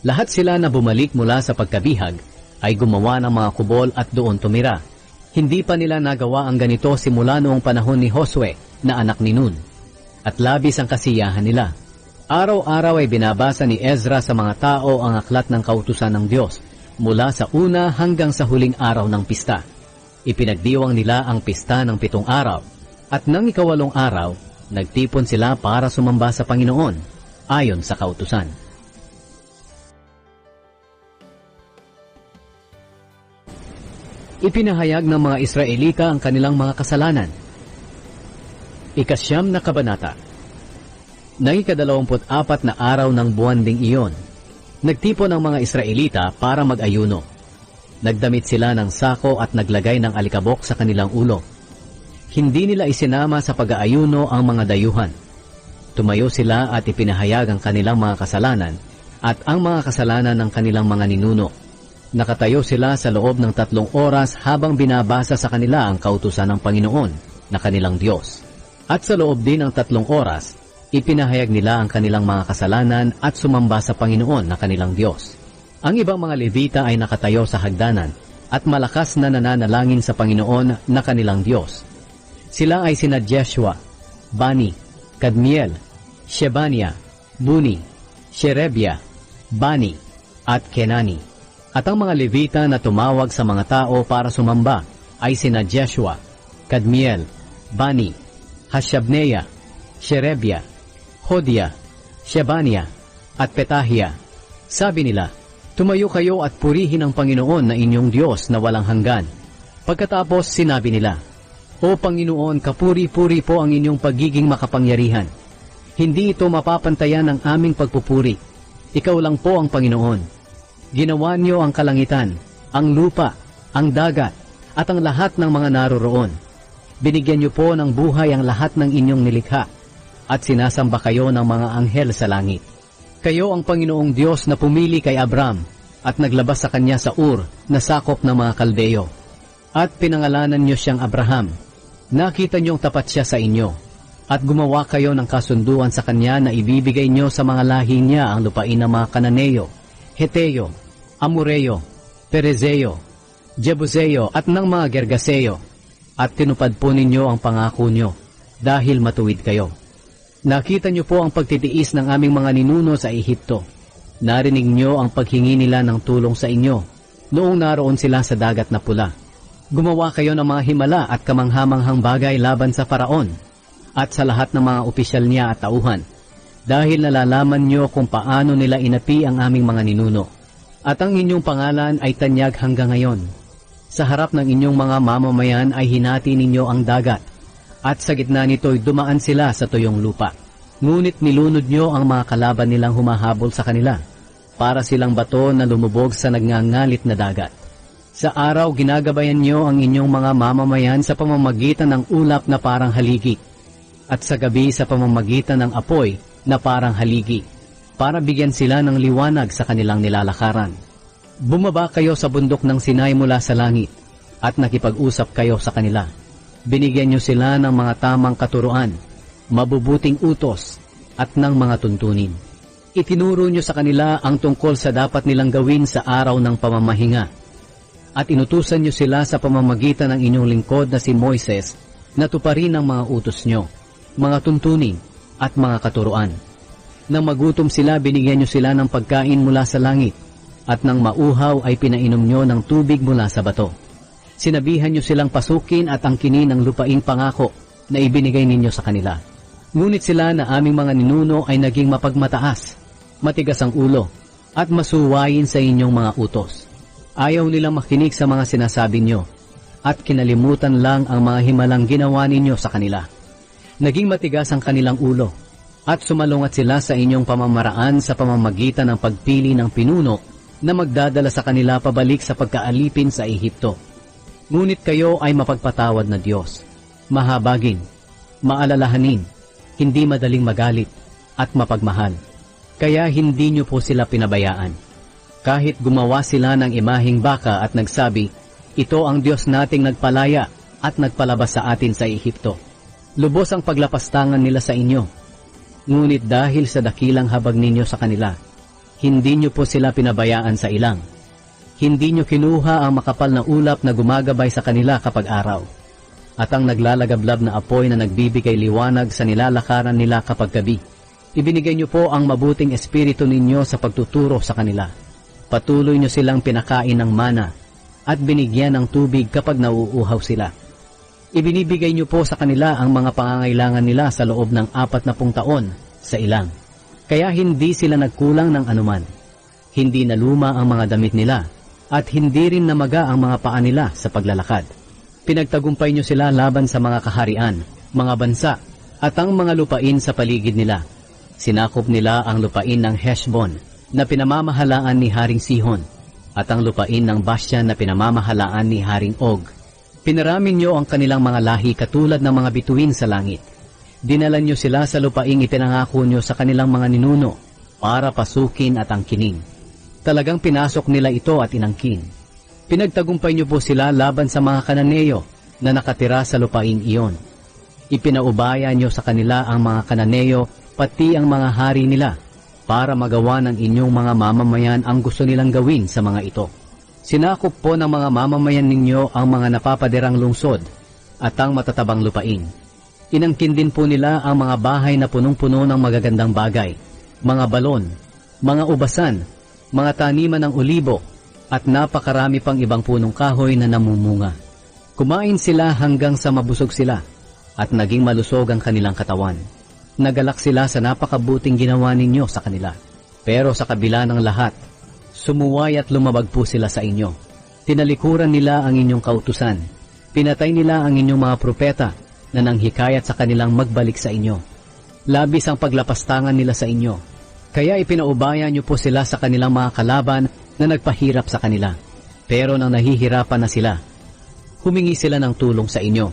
Lahat sila na bumalik mula sa pagkabihag ay gumawa ng mga kubol at doon tumira. Hindi pa nila nagawa ang ganito simula noong panahon ni Josue na anak ni Nun. At labis ang kasiyahan nila. Araw-araw ay binabasa ni Ezra sa mga tao ang aklat ng kautusan ng Diyos mula sa una hanggang sa huling araw ng pista. Ipinagdiwang nila ang pista ng 7 araw at nang ika-8 araw, nagtipon sila para sumamba sa Panginoon ayon sa kautusan. Ipinahayag ng mga Israelita ang kanilang mga kasalanan. Ikasyam na kabanata. Nang ika-24 na araw ng buwan ding iyon, nagtipon ang mga Israelita para mag-ayuno. Nagdamit sila ng sako at naglagay ng alikabok sa kanilang ulo. Hindi nila isinama sa pag-aayuno ang mga dayuhan. Tumayo sila at ipinahayag ang kanilang mga kasalanan at ang mga kasalanan ng kanilang mga ninuno. Nakatayo sila sa loob ng 3 oras habang binabasa sa kanila ang kautusan ng Panginoon na kanilang Diyos. At sa loob din ng 3 oras, ipinahayag nila ang kanilang mga kasalanan at sumamba sa Panginoon na kanilang Diyos. Ang ibang mga Levita ay nakatayo sa hagdanan at malakas na nananalangin sa Panginoon na kanilang Diyos. Sila ay sina Jeshua, Bani, Kadmiel, Shebania, Buni, Sherebia, Bani, at Kenani. At ang mga Levita na tumawag sa mga tao para sumamba ay sina Jeshua, Kadmiel, Bani, Hashabneya, Sherebia, Hodia, Shebania, at Petahia. Sabi nila, "Tumayo kayo at purihin ang Panginoon na inyong Diyos na walang hanggan." Pagkatapos sinabi nila, "O Panginoon, kapuri-puri po ang inyong pagiging makapangyarihan. Hindi ito mapapantayan ng aming pagpupuri. Ikaw lang po ang Panginoon. Ginawa niyo ang kalangitan, ang lupa, ang dagat, at ang lahat ng mga naroroon. Binigyan niyo po ng buhay ang lahat ng inyong nilikha, at sinasamba kayo ng mga anghel sa langit. Kayo ang Panginoong Diyos na pumili kay Abram at naglabas sa kanya sa Ur na sakop ng mga Kaldeo. At pinangalanan niyo siyang Abraham. Nakita niyong tapat siya sa inyo, at gumawa kayo ng kasunduan sa kanya na ibibigay niyo sa mga lahi niya ang lupain ng mga Kananeo, Heteo, Amoreo, Perezeo, Jebuseo at ng mga Gergaseo, at tinupad po ninyo ang pangako niyo dahil matuwid kayo. Nakita niyo po ang pagtitiis ng aming mga ninuno sa Ehipto. Narinig niyo ang paghingi nila ng tulong sa inyo noong naroon sila sa dagat na pula. Gumawa kayo ng mga himala at kamanghamanghang bagay laban sa Faraon at sa lahat ng mga opisyal niya at tauhan, dahil nalalaman niyo kung paano nila inapi ang aming mga ninuno. At ang inyong pangalan ay tanyag hanggang ngayon. Sa harap ng inyong mga mamamayan ay hinati ninyo ang dagat, at sa gitna nito'y dumaan sila sa tuyong lupa. Ngunit nilunod niyo ang mga kalaban nilang humahabol sa kanila, para silang bato na lumubog sa nagngangalit na dagat. Sa araw, ginagabayan niyo ang inyong mga mamamayan sa pamamagitan ng ulap na parang haligi, at sa gabi sa pamamagitan ng apoy na parang haligi, para bigyan sila ng liwanag sa kanilang nilalakaran. Bumaba kayo sa bundok ng Sinai mula sa langit, at nakipag-usap kayo sa kanila. Binigyan niyo sila ng mga tamang katuruan, mabubuting utos, at ng mga tuntunin. Itinuro niyo sa kanila ang tungkol sa dapat nilang gawin sa araw ng pamamahinga, at inutusan niyo sila sa pamamagitan ng inyong lingkod na si Moises na tuparin ang mga utos niyo, mga tuntunin, at mga katuruan. Nang magutom sila, binigyan niyo sila ng pagkain mula sa langit, at nang mauhaw ay pinainom niyo ng tubig mula sa bato. Sinabihan niyo silang pasukin at angkinin ng lupaing pangako na ibinigay ninyo sa kanila. Ngunit sila na aming mga ninuno ay naging mapagmataas, matigas ang ulo, at masuwayin sa inyong mga utos. Ayaw nilang makinig sa mga sinasabi niyo, at kinalimutan lang ang mga himalang ginawa ninyo sa kanila. Naging matigas ang kanilang ulo, at sumalungat sila sa inyong pamamaraan sa pamamagitan ng pagpili ng pinuno na magdadala sa kanila pabalik sa pagkaalipin sa Ehipto. Ngunit kayo ay mapagpatawad na Diyos, mahabagin, maalalahanin, hindi madaling magalit, at mapagmahal. Kaya hindi niyo po sila pinabayaan. Kahit gumawa sila ng imaheng baka at nagsabi, "Ito ang Diyos nating nagpalaya at nagpalabas sa atin sa Ehipto." Lubos ang paglapastangan nila sa inyo. Ngunit dahil sa dakilang habag ninyo sa kanila, hindi niyo po sila pinabayaan sa ilang. Hindi niyo kinuha ang makapal na ulap na gumagabay sa kanila kapag araw, at ang naglalagablab na apoy na nagbibigay liwanag sa nilalakaran nila kapag gabi. Ibinigay niyo po ang mabuting espiritu ninyo sa pagtuturo sa kanila. Patuloy niyo silang pinakain ng mana at binigyan ng tubig kapag nauuhaw sila. Ibinibigay niyo po sa kanila ang mga pangangailangan nila sa loob ng 40 taon sa ilang. Kaya hindi sila nagkulang ng anuman. Hindi naluma ang mga damit nila, at hindi rin namaga ang mga paa nila sa paglalakad. Pinagtagumpay niyo sila laban sa mga kaharian, mga bansa, at ang mga lupain sa paligid nila. Sinakop nila ang lupain ng Heshbon na pinamamahalaan ni Haring Sihon at ang lupain ng Bashan na pinamamahalaan ni Haring Og. Pinarami niyo ang kanilang mga lahi katulad ng mga bituin sa langit. Dinala niyo sila sa lupaing ipinangako niyo sa kanilang mga ninuno para pasukin at angkinin. Talagang pinasok nila ito at inangkin. Pinagtagumpay niyo po sila laban sa mga Kananeo na nakatira sa lupaing iyon. Ipinaubaya niyo sa kanila ang mga Kananeo pati ang mga hari nila para magawa ng inyong mga mamamayan ang gusto nilang gawin sa mga ito. Sinakop po ng mga mamamayan ninyo ang mga napapaderang lungsod at ang matatabang lupain. Inangkin din po nila ang mga bahay na punong-puno ng magagandang bagay, mga balon, mga ubasan, mga taniman ng olibo, at napakarami pang ibang punong kahoy na namumunga. Kumain sila hanggang sa mabusog sila, at naging malusog ang kanilang katawan. Nagalak sila sa napakabuting ginawa ninyo sa kanila. Pero sa kabila ng lahat, sumuway at lumabag po sila sa inyo. Tinalikuran nila ang inyong kautusan. Pinatay nila ang inyong mga propeta na nanghikayat sa kanilang magbalik sa inyo. Labis ang paglapastangan nila sa inyo. Kaya ipinaubaya niyo po sila sa kanilang mga kalaban na nagpahirap sa kanila. Pero nang nahihirapan na sila, humingi sila ng tulong sa inyo.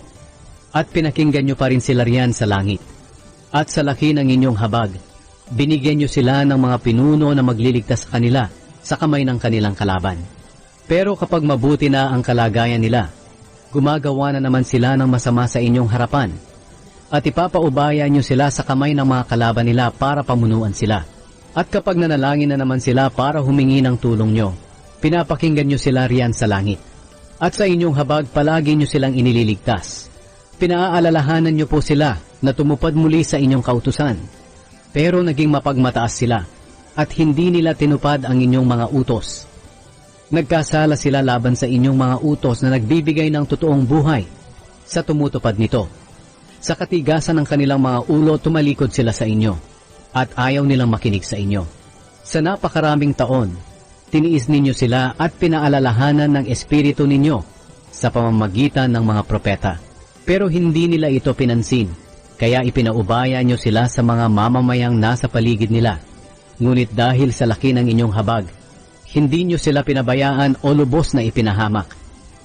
At pinakinggan niyo pa rin sila riyan sa langit. At sa laki ng inyong habag, binigyan niyo sila ng mga pinuno na magliligtas sa kanila sa kamay ng kanilang kalaban. Pero kapag mabuti na ang kalagayan nila, gumagawa na naman sila ng masama sa inyong harapan. At ipapaubaya niyo sila sa kamay ng mga kalaban nila para pamunuan sila. At kapag nanalangin na naman sila para humingi ng tulong niyo, pinapakinggan niyo sila riyan sa langit. At sa inyong habag palagi niyo silang inililigtas. Pinaaalalahanan niyo po sila na tumupad muli sa inyong kautusan. Pero naging mapagmataas sila at hindi nila tinupad ang inyong mga utos. Nagkasala sila laban sa inyong mga utos na nagbibigay ng totoong buhay sa tumutupad nito. Sa katigasan ng kanilang mga ulo tumalikod sila sa inyo at ayaw nilang makinig sa inyo. Sa napakaraming taon, tiniis ninyo sila at pinaalalahanan ng espiritu ninyo sa pamamagitan ng mga propeta. Pero hindi nila ito pinansin, kaya ipinaubaya nyo sila sa mga mamamayang nasa paligid nila. Ngunit dahil sa laki ng inyong habag, hindi nyo sila pinabayaan o lubos na ipinahamak.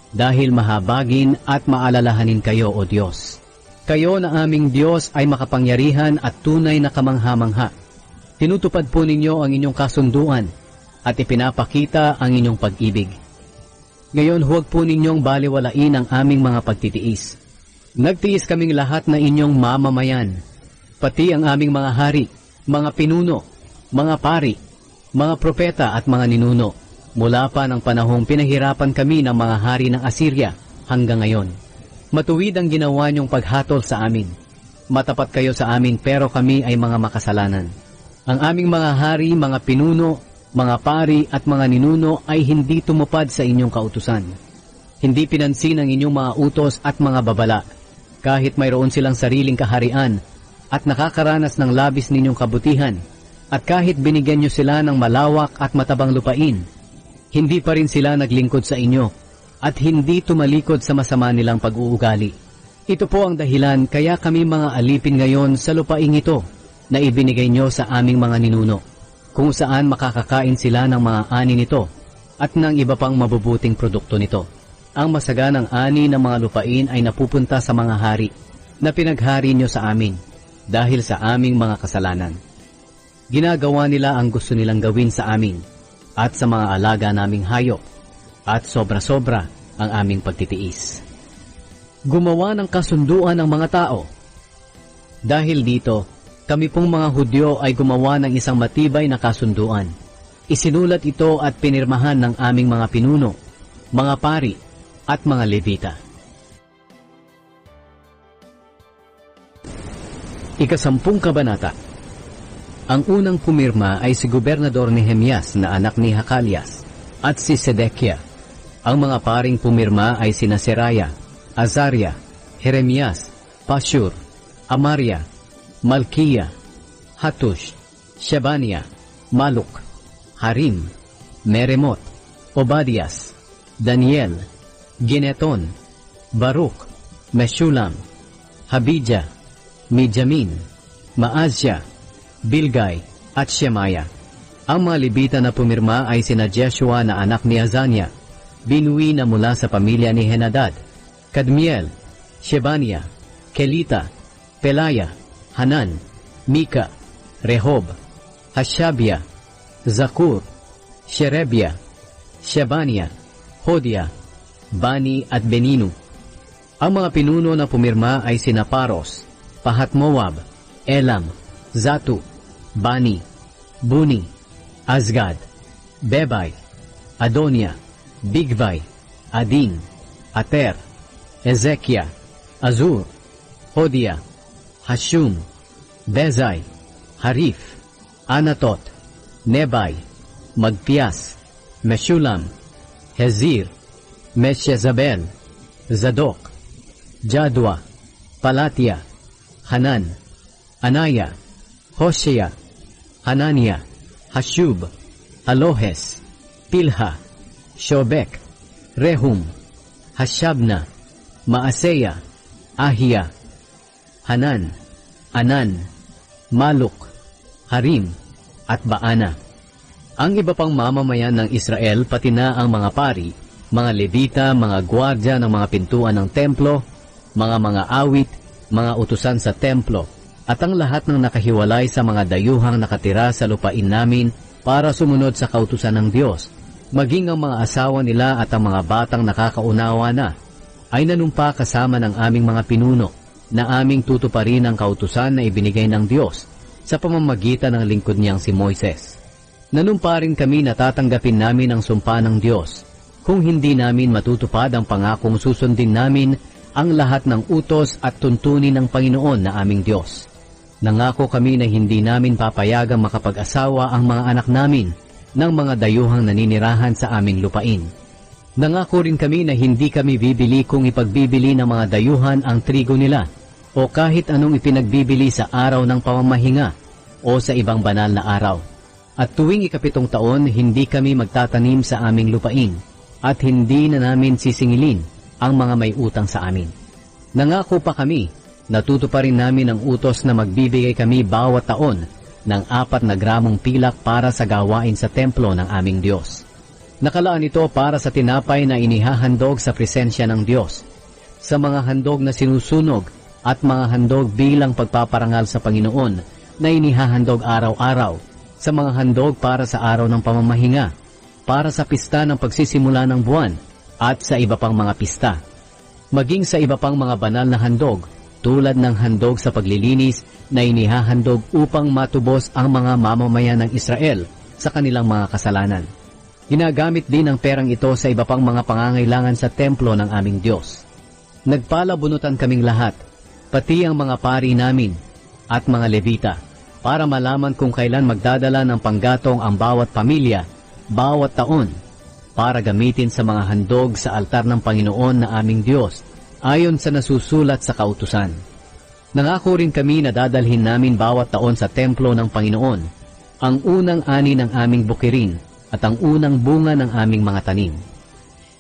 Dahil mahabagin at maalalahanin kayo, O Diyos. Kayo na aming Diyos ay makapangyarihan at tunay na kamangha-mangha. Tinutupad po ninyo ang inyong kasunduan at ipinapakita ang inyong pag-ibig. Ngayon huwag po ninyong baliwalain ang aming mga pagtitiis. Nagtiis kaming lahat na inyong mamamayan, pati ang aming mga hari, mga pinuno, mga pari, mga propeta at mga ninuno, mula pa ng panahong pinahirapan kami ng mga hari ng Assyria hanggang ngayon. Matuwid ang ginawa niyong paghatol sa amin. Matapat kayo sa amin pero kami ay mga makasalanan. Ang aming mga hari, mga pinuno, mga pari at mga ninuno ay hindi tumupad sa inyong kautusan. Hindi pinansin ang inyong mga utos at mga babala. Kahit mayroon silang sariling kaharian at nakakaranas ng labis ninyong kabutihan, at kahit binigyan nyo sila ng malawak at matabang lupain, hindi pa rin sila naglingkod sa inyo at hindi tumalikod sa masama nilang pag-uugali. Ito po ang dahilan kaya kami mga alipin ngayon sa lupaing ito na ibinigay nyo sa aming mga ninuno, kung saan makakakain sila ng mga ani nito at ng iba pang mabubuting produkto nito. Ang masaganang ani ng mga lupain ay napupunta sa mga hari na pinaghari nyo sa amin dahil sa aming mga kasalanan. Ginagawa nila ang gusto nilang gawin sa amin at sa mga alaga naming hayop at sobra-sobra ang aming pagtitiis. Gumawa ng kasunduan ng mga tao. Dahil dito, kami pong mga Hudyo ay gumawa ng isang matibay na kasunduan. Isinulat ito at pinirmahan ng aming mga pinuno, mga pari, at mga Levita. Ika-10 kabanata. Ang unang pumirma ay si Gobernador Nehemias na anak ni Hakalias at si Sedekia. Ang mga paring pumirma ay sina Seraya, Azaria, Jeremias, Pashur, Amaria, Malkiya, Hatush, Shebania, Maluk, Harim, Meremot, Obadias, Daniel, Gineton, Baruch, Meshulam, Habijah, Mijamin, Maazia, Bilgay, at Shemaya. Ang mga Levita na pumirma ay sina Jeshua na anak ni Azania, Binui na mula sa pamilya ni Henadad, Kadmiel, Shebania, Kelita, Pelaya, Hanan, Mika, Rehob, Hashabia, Zakur, Sherebia, Shebania, Hodia, Bani at Beninu. Ang mga pinuno na pumirma ay sina Paros, Pahat-Moab, Elam, Zatu, Bani, Buni, Azgad, Bebay, Adonia, Bigvay, Adin, Ater, Ezekia, Azur, Hodia, Hashum, Bezai, Harif, Anatot, Nebay, Magpias, Meshulam, Hezir, Meshezabel, Zadok, Jadwa, Palatia, Hanan, Anaya, Hoshea, Hanania, Hashub, Alohes, Pilha, Shobek, Rehum, Hashabna, Maaseya, Ahia, Hanan, Anan, Maluk, Harim, at Baana. Ang iba pang mamamayan ng Israel pati na ang mga pari, mga Levita, mga gwardya ng mga pintuan ng templo, mga awit, mga utusan sa templo, at ang lahat ng nakahiwalay sa mga dayuhang nakatira sa lupain namin para sumunod sa kautusan ng Diyos, maging ang mga asawa nila at ang mga batang nakakaunawa na, ay nanumpa kasama ng aming mga pinuno na aming tutuparin ang kautusan na ibinigay ng Diyos sa pamamagitan ng lingkod niyang si Moises. Nanumpa rin kami na tatanggapin namin ang sumpa ng Diyos kung hindi namin matutupad ang pangakong susundin namin ang lahat ng utos at tuntunin ng Panginoon na aming Diyos. Nangako kami na hindi namin papayagang makapag-asawa ang mga anak namin ng mga dayuhang naninirahan sa aming lupain. Nangako rin kami na hindi kami bibili kung ipagbibili ng mga dayuhan ang trigo nila o kahit anong ipinagbibili sa araw ng pamamahinga o sa ibang banal na araw. At tuwing ika-7 taon, hindi kami magtatanim sa aming lupain at hindi na namin sisingilin ang mga may utang sa amin. Nangako pa kami, natutuparin namin ang utos na magbibigay kami bawat taon ng 4 na gramong pilak para sa gawain sa templo ng aming Diyos. Nakalaan ito para sa tinapay na inihahandog sa presensya ng Diyos, sa mga handog na sinusunog at mga handog bilang pagpaparangal sa Panginoon na inihahandog araw-araw, sa mga handog para sa araw ng pamamahinga, para sa pista ng pagsisimula ng buwan, at sa iba pang mga pista. Maging sa iba pang mga banal na handog, tulad ng handog sa paglilinis na inihahandog upang matubos ang mga mamamayan ng Israel sa kanilang mga kasalanan. Ginagamit din ang perang ito sa iba pang mga pangangailangan sa templo ng aming Diyos. Nagpalabunutan kaming lahat, pati ang mga pari namin at mga Levita, para malaman kung kailan magdadala ng panggatong ang bawat pamilya, bawat taon, para gamitin sa mga handog sa altar ng Panginoon na aming Diyos, ayon sa nasusulat sa kautusan. Nangako rin kami na dadalhin namin bawat taon sa templo ng Panginoon ang unang ani ng aming bukirin at ang unang bunga ng aming mga tanim.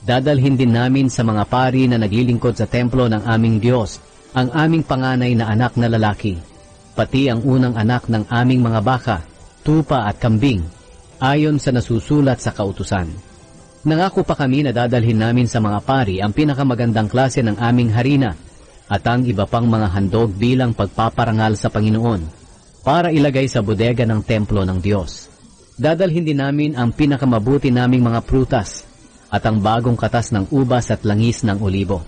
Dadalhin din namin sa mga pari na naglilingkod sa templo ng aming Diyos ang aming panganay na anak na lalaki, pati ang unang anak ng aming mga baka, tupa at kambing, ayon sa nasusulat sa kautusan. Nangako pa kami na dadalhin namin sa mga pari ang pinakamagandang klase ng aming harina at ang iba pang mga handog bilang pagpaparangal sa Panginoon para ilagay sa bodega ng templo ng Diyos. Dadalhin din namin ang pinakamabuti naming mga prutas at ang bagong katas ng ubas at langis ng olibo.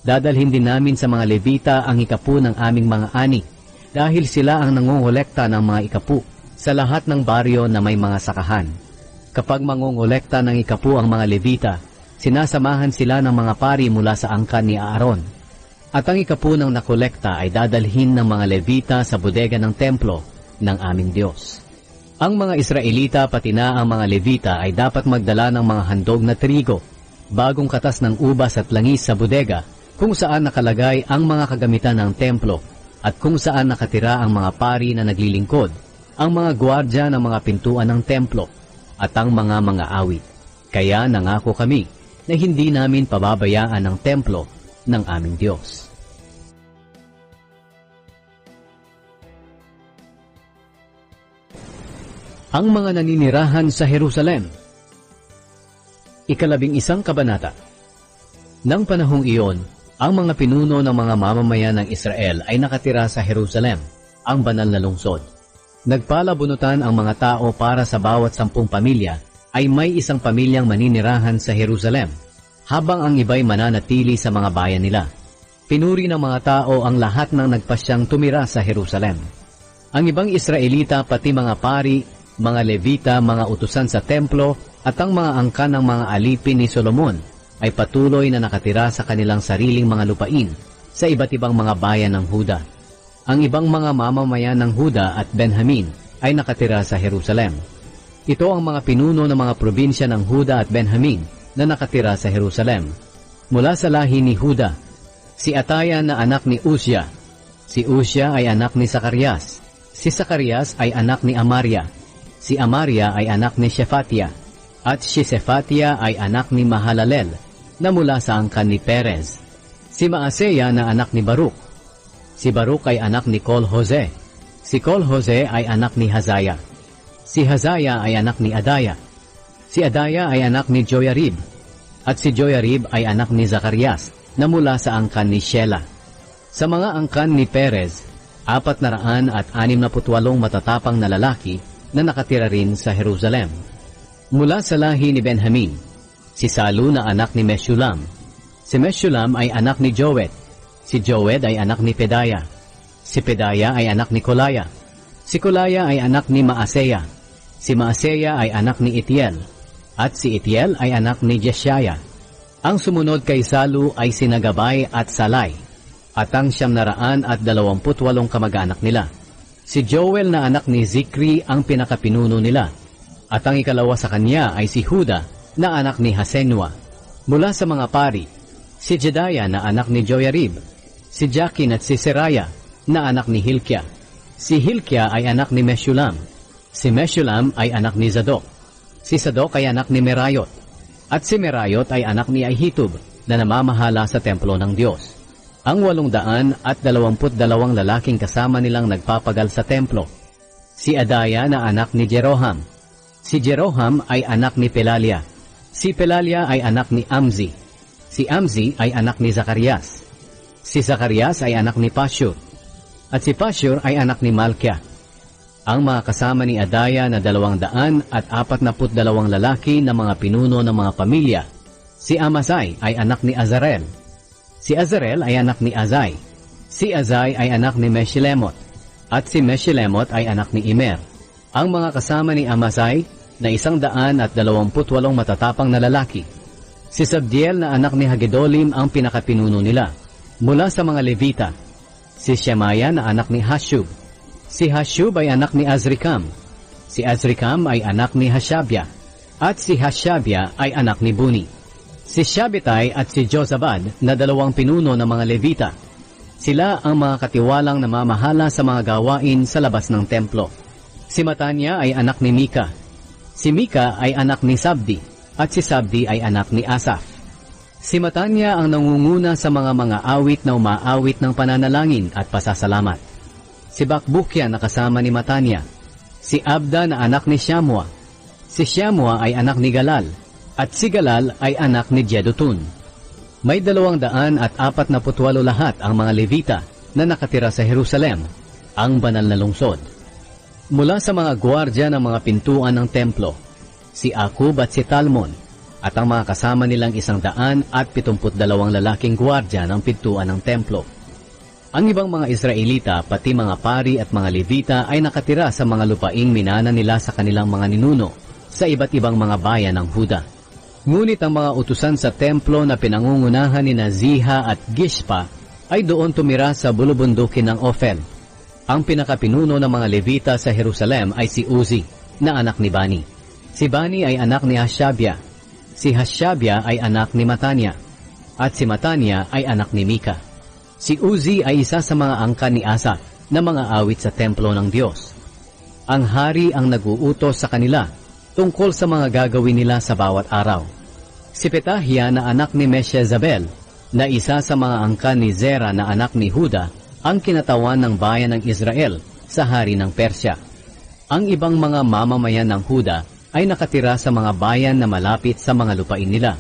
Dadalhin din namin sa mga Levita ang ikapu ng aming mga ani dahil sila ang nangongolekta ng mga ikapu sa lahat ng baryo na may mga sakahan. Kapag mangongolekta ng ikapu ang mga Levita, sinasamahan sila ng mga pari mula sa angkan ni Aaron. At ang ikapu ng nakolekta ay dadalhin ng mga Levita sa bodega ng templo ng aming Diyos. Ang mga Israelita pati na ang mga Levita ay dapat magdala ng mga handog na trigo, bagong katas ng ubas at langis sa bodega kung saan nakalagay ang mga kagamitan ng templo at kung saan nakatira ang mga pari na naglilingkod, ang mga gwardya ng mga pintuan ng templo, at ang mga awit. Kaya nangako kami na hindi namin pababayaan ang templo ng aming Diyos. Ang mga naninirahan sa Jerusalem. 11 kabanata. Nang panahong iyon, ang mga pinuno ng mga mamamayan ng Israel ay nakatira sa Jerusalem, ang banal na lungsod. Nagpalabunutan ang mga tao para sa bawat 10 pamilya ay may isang pamilyang maninirahan sa Jerusalem, habang ang iba'y mananatili sa mga bayan nila. Pinuri ng mga tao ang lahat ng nagpasyang tumira sa Jerusalem. Ang ibang Israelita, pati mga pari, mga Levita, mga utusan sa templo, at ang mga angkan ng mga alipin ni Solomon ay patuloy na nakatira sa kanilang sariling mga lupain sa iba't ibang mga bayan ng Huda. Ang ibang mga mamamayan ng Huda at Benjamin ay nakatira sa Jerusalem. Ito ang mga pinuno ng mga probinsya ng Huda at Benjamin na nakatira sa Jerusalem. Mula sa lahi ni Huda, si Ataya na anak ni Uzziah. Si Uzziah ay anak ni Zacarias. Si Zacarias ay anak ni Amaria. Si Amaria ay anak ni Shephatiah. At si Shephatiah ay anak ni Mahalalel na mula sa angkan ni Perez. Si Maaseya na anak ni Baruch. Si Baruch ay anak ni Col-Hose. Si Col-Hose ay anak ni Hazaya. Si Hazaya ay anak ni Adaya. Si Adaya ay anak ni Joyarib. At si Joyarib ay anak ni Zacarias na mula sa angkan ni Shelah. Sa mga angkan ni Perez, 468 matatapang na lalaki na nakatira rin sa Jerusalem. Mula sa lahi ni Benjamin, si Salu na anak ni Meshulam. Si Meshulam ay anak ni Joed. Si Joed ay anak ni Pedaya. Si Pedaya ay anak ni Kolaya. Si Kolaya ay anak ni Maaseya. Si Maaseya ay anak ni Itiel. At si Itiel ay anak ni Jeshaya. Ang sumunod kay Salu ay sina Gabay at Salay, at ang 928 kamag-anak nila. Si Joel na anak ni Zikri ang pinakapinuno nila, at ang ikalawa sa kanya ay si Huda na anak ni Hasenua. Mula sa mga pari, si Jedaya na anak ni Joyarib, si Jakin at si Seraya na anak ni Hilkia. Si Hilkia ay anak ni Meshulam. Si Meshulam ay anak ni Zadok. Si Zadok ay anak ni Merayot. At si Merayot ay anak ni Ahitub na namamahala sa templo ng Diyos. Ang 822 lalaking kasama nilang nagpapagal sa templo. Si Adaya na anak ni Jeroham. Si Jeroham ay anak ni Pelalia. Si Pelalia ay anak ni Amzi. Si Amzi ay anak ni Zacarias. Si Zacarias ay anak ni Pashur. At si Pashur ay anak ni Malkia. Ang mga kasama ni Adaya na 242 lalaki na mga pinuno ng mga pamilya. Si Amasai ay anak ni Azarel. Si Azarel ay anak ni Azai. Si Azai ay anak ni Meshilemot. At si Meshilemot ay anak ni Imer. Ang mga kasama ni Amasai na 128 matatapang na lalaki. Si Sabdiel na anak ni Hagedolim ang pinakapinuno nila. Mula sa mga Levita, si Shemaya na anak ni Hashub. Si Hashub ay anak ni Azrikam. Si Azrikam ay anak ni Hashabia. At si Hashabia ay anak ni Buni. Si Shabetai at si Jozabad na 2 pinuno ng mga Levita. Sila ang mga katiwalang namamahala sa mga gawain sa labas ng templo. Si Matanya ay anak ni Mika. Si Mika ay anak ni Sabdi, at si Sabdi ay anak ni Asaph. Si Matanya ang nangunguna sa mga awit na umaawit ng pananalangin at pasasalamat. Si Bakbukya na kasama ni Matanya. Si Abda na anak ni Shamua. Si Shamua ay anak ni Galal, at si Galal ay anak ni Jedutun. May 248 lahat ang mga Levita na nakatira sa Jerusalem, ang banal na lungsod. Mula sa mga gwardya ng mga pintuan ng templo, si Akub at si Talmon, at ang mga kasama nilang 172 lalaking gwardya ng pintuan ng templo. Ang ibang mga Israelita, pati mga pari at mga Levita ay nakatira sa mga lupaing minana nila sa kanilang mga ninuno sa iba't ibang mga bayan ng Huda. Ngunit ang mga utusan sa templo na pinangungunahan ni Ziha at Gishpa ay doon tumira sa bulubundukin ng Ophel. Ang pinakapinuno ng mga Levita sa Jerusalem ay si Uzi, na anak ni Bani. Si Bani ay anak ni Hashabia. Si Hashabia ay anak ni Matanya. At si Matanya ay anak ni Mika. Si Uzi ay isa sa mga angkan ni Asa na mga awit sa templo ng Diyos. Ang hari ang nag-uutos sa kanila tungkol sa mga gagawin nila sa bawat araw. Si Petahia na anak ni Meshezabel, na isa sa mga angkan ni Zera na anak ni Huda, ang kinatawan ng bayan ng Israel sa hari ng Persya. Ang ibang mga mamamayan ng Huda ay nakatira sa mga bayan na malapit sa mga lupain nila.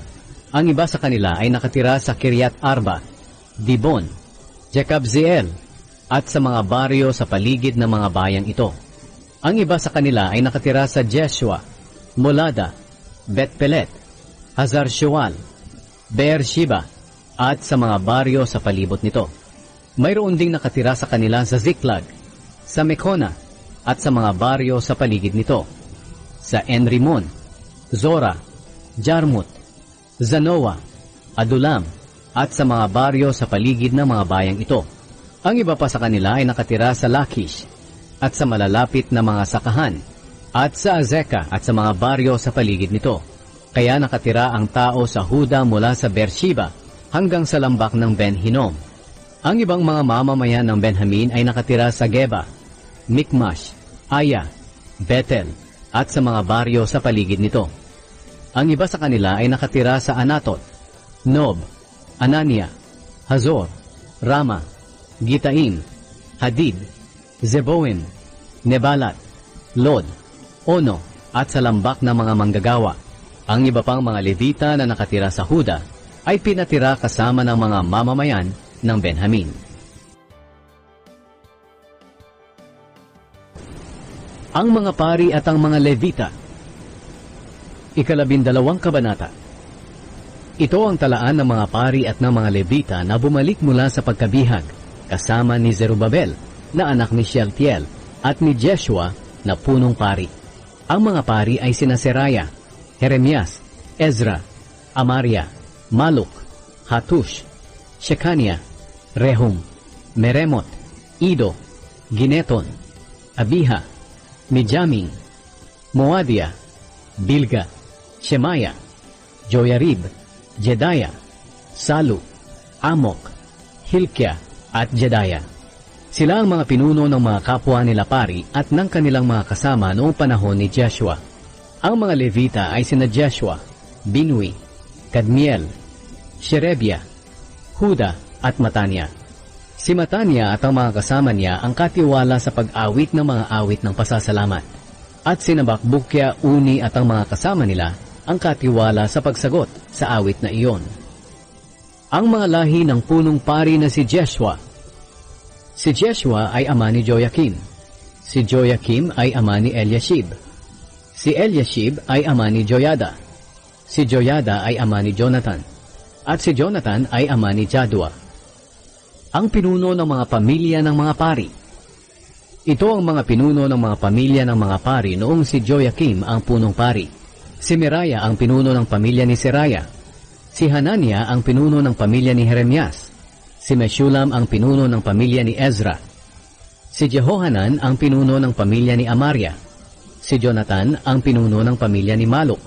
Ang iba sa kanila ay nakatira sa Kiryat Arba, Dibon, Jekabzeel, at sa mga baryo sa paligid ng mga bayang ito. Ang iba sa kanila ay nakatira sa Jeshua, Molada, Bet-Pelet, Hazar-Shual, Beer-Sheba, at sa mga baryo sa palibot nito. Mayroon ding nakatira sa kanila sa Ziklag, sa Mekona, at sa mga baryo sa paligid nito, sa Enrimon, Zora, Jarmut, Zanoa, Adulam, at sa mga baryo sa paligid ng mga bayang ito. Ang iba pa sa kanila ay nakatira sa Lakish, at sa malalapit na mga sakahan, at sa Azeka at sa mga baryo sa paligid nito. Kaya nakatira ang tao sa Huda mula sa Beersheba hanggang sa lambak ng Ben-Hinnom. Ang ibang mga mamamayan ng Benjamin ay nakatira sa Geba, Mikmash, Aya, Bethel, at sa mga baryo sa paligid nito. Ang iba sa kanila ay nakatira sa Anatot, Nob, Anania, Hazor, Rama, Gitaim, Hadid, Zeboim, Nebalat, Lod, Ono, at sa lambak ng mga manggagawa. Ang iba pang mga Levita na nakatira sa Huda ay pinatira kasama ng mga mamamayan ng Benjamin. Ang mga pari at ang mga Levita. 12 kabanata. Ito ang talaan ng mga pari at ng mga Levita na bumalik mula sa pagkabihag, kasama ni Zerubabel na anak ni Shealtiel at ni Jeshua na punong pari. Ang mga pari ay sina Seraya, Jeremias, Ezra, Amaria, Maluk, Hatush, Shekania, Rehum, Meremot, Ido, Gineton, Abiha, Mijaming, Moadia, Bilga, Shemaya, Joyarib, Jedaya, Salu, Amok, Hilkia, at Jedaya. Sila ang mga pinuno ng mga kapwa nila pari at ng kanilang mga kasama noong panahon ni Jeshua. Ang mga Levita ay sina Jeshua, Binui, Kadmiel, Sherebia, Huda at Matania. Si Matania at ang mga kasama niya ang katiwala sa pag-awit ng mga awit ng pasasalamat. At sina Bakbukya, Uni at ang mga kasama nila ang katiwala sa pagsagot sa awit na iyon. Ang mga lahi ng punong pari na si Jeshua. Si Jeshua ay ama ni Joyakim. Si Joyakim ay ama ni Eliashib. Si Eliashib ay ama ni Joyada. Si Joyada ay ama ni Jonathan. At si Jonathan ay ama ni Jadua. Ang pinuno ng mga pamilya ng mga pari. Ito ang mga pinuno ng mga pamilya ng mga pari noong si Joyakim ang punong pari. Si Meraya ang pinuno ng pamilya ni Seraya. Si Hanania ang pinuno ng pamilya ni Jeremias. Si Meshulam ang pinuno ng pamilya ni Ezra. Si Jehohanan ang pinuno ng pamilya ni Amaria. Si Jonathan ang pinuno ng pamilya ni Maluk.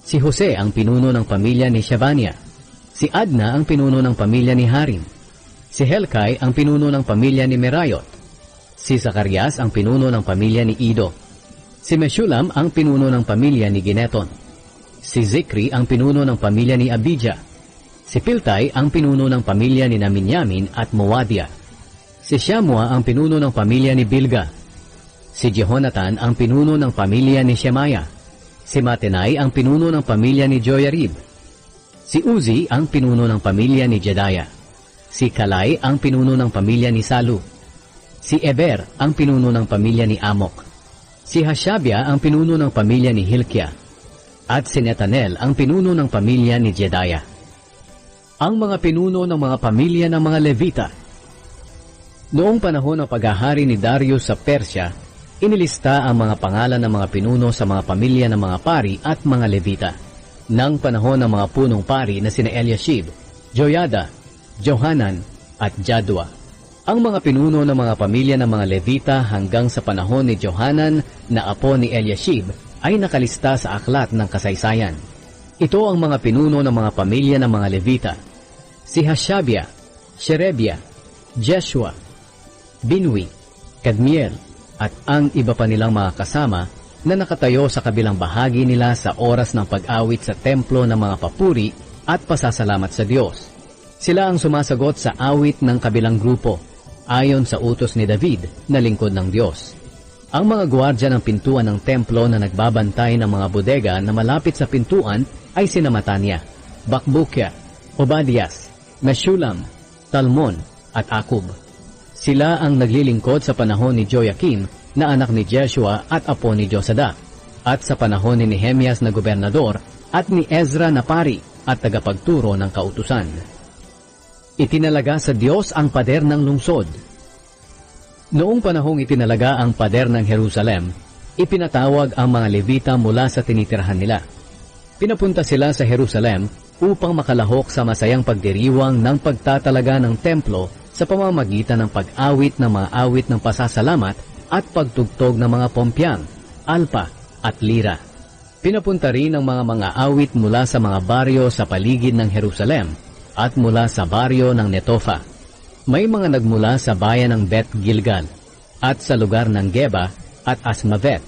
Si Jose ang pinuno ng pamilya ni Shebania. Si Adna ang pinuno ng pamilya ni Harim. Si Helkai ang pinuno ng pamilya ni Merayot. Si Zacarias ang pinuno ng pamilya ni Ido. Si Meshulam ang pinuno ng pamilya ni Gineton. Si Zikri ang pinuno ng pamilya ni Abijah. Si Piltai ang pinuno ng pamilya ni Minyamin at Moadia. Si Shamua ang pinuno ng pamilya ni Bilga. Si Jehonathan ang pinuno ng pamilya ni Shemaya. Si Matenai ang pinuno ng pamilya ni Joyarib. Si Uzi ang pinuno ng pamilya ni Jedaya. Si Kalai ang pinuno ng pamilya ni Salu. Si Eber ang pinuno ng pamilya ni Amok. Si Hashabia ang pinuno ng pamilya ni Hilkia. At si Netanel ang pinuno ng pamilya ni Jedaya. Ang mga pinuno ng mga pamilya ng mga Levita. Noong panahon ng paghahari ni Darius sa Persya, inilista ang mga pangalan ng mga pinuno sa mga pamilya ng mga pari at mga Levita. Nang panahon ng mga punong pari na sina Eliashib, Joyada, Johanan, at Jadua. Ang mga pinuno ng mga pamilya ng mga Levita hanggang sa panahon ni Johanan na apo ni Eliashib ay nakalista sa aklat ng kasaysayan. Ito ang mga pinuno ng mga pamilya ng mga Levita. Si Hashabia, Sherebia, Jeshua, Binui, Kadmiel, at ang iba pa nilang mga kasama na nakatayo sa kabilang bahagi nila sa oras ng pag-awit sa templo ng mga papuri at pasasalamat sa Diyos. Sila ang sumasagot sa awit ng kabilang grupo, ayon sa utos ni David na lingkod ng Diyos. Ang mga gwardya ng pintuan ng templo na nagbabantay ng mga bodega na malapit sa pintuan ay sina Matania, Bakbukia, Obadias, Meshulam, Talmon at Akub. Sila ang naglilingkod sa panahon ni Joyakim na anak ni Jeshua at apo ni Josadak, at sa panahon ni Nehemias na gobernador at ni Ezra na pari at tagapagturo ng kautusan. Itinalaga sa Diyos ang pader ng lungsod. Noong panahong itinalaga ang pader ng Jerusalem, ipinatawag ang mga Levita mula sa tinitirahan nila. Pinapunta sila sa Jerusalem upang makalahok sa masayang pagdiriwang ng pagtatalaga ng templo sa pamamagitan ng pag-awit ng mga awit ng pasasalamat at pagtugtog ng mga pompyang, alpa at lira. Pinapunta rin ang mga awit mula sa mga baryo sa paligid ng Jerusalem at mula sa baryo ng Netofa. May mga nagmula sa bayan ng Bet Gilgal at sa lugar ng Geba at Asmavet,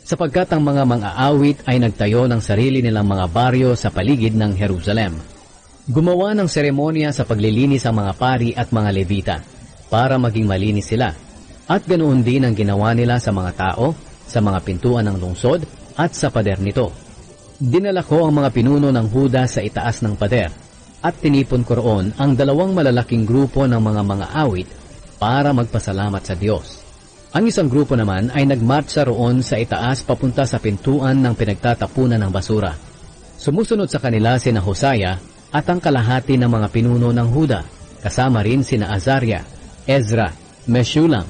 sapagkat ang mga awit ay nagtayo ng sarili nilang mga baryo sa paligid ng Jerusalem. Gumawa ng seremonya sa paglilinis ang mga pari at mga Levita para maging malinis sila, at ganoon din ang ginawa nila sa mga tao, sa mga pintuan ng lungsod at sa pader nito. Dinala ko ang mga pinuno ng Huda sa itaas ng pader, at tinipon ko roon ang dalawang malalaking grupo ng mga awit para magpasalamat sa Diyos. Ang isang grupo naman ay nagmarcha roon sa itaas papunta sa pintuan ng pinagtatapunan ng basura. Sumusunod sa kanila sina Hosea at ang kalahati ng mga pinuno ng Huda, kasama rin sina Azaria, Ezra, Meshulam,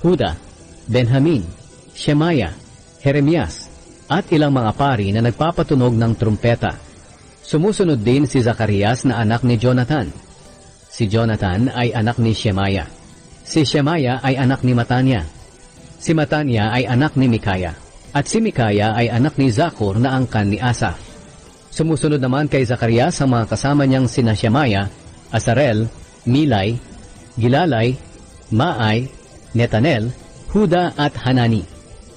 Huda, Benjamin, Shemaya, Jeremias, at ilang mga pari na nagpapatunog ng trumpeta. Sumusunod din si Zacarias na anak ni Jonathan. Si Jonathan ay anak ni Shemaya. Si Shemaya ay anak ni Matania. Si Matania ay anak ni Mikaya. At si Mikaya ay anak ni Zakur na angkan ni Asaph. Sumusunod naman kay Zacarias ang mga kasama niyang sina Shemaya, Asarel, Milay, Gilalay, Maay, Netanel, Huda at Hanani.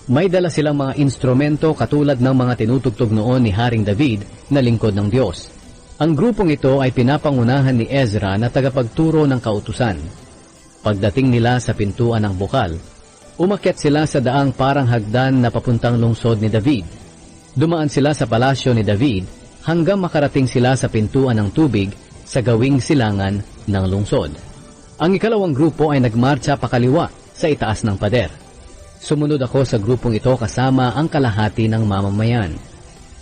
May dala silang mga instrumento katulad ng mga tinutugtog noon ni Haring David na lingkod ng Diyos. Ang grupong ito ay pinapangunahan ni Ezra na tagapagturo ng kautusan. Pagdating nila sa pintuan ng bukal, umakyat sila sa daang parang hagdan na papuntang lungsod ni David. Dumaan sila sa palasyo ni David hanggang makarating sila sa pintuan ng tubig sa gawing silangan ng lungsod. Ang ikalawang grupo ay nagmarcha pakaliwa sa itaas ng pader. Sumunod ako sa grupong ito kasama ang kalahati ng mamamayan.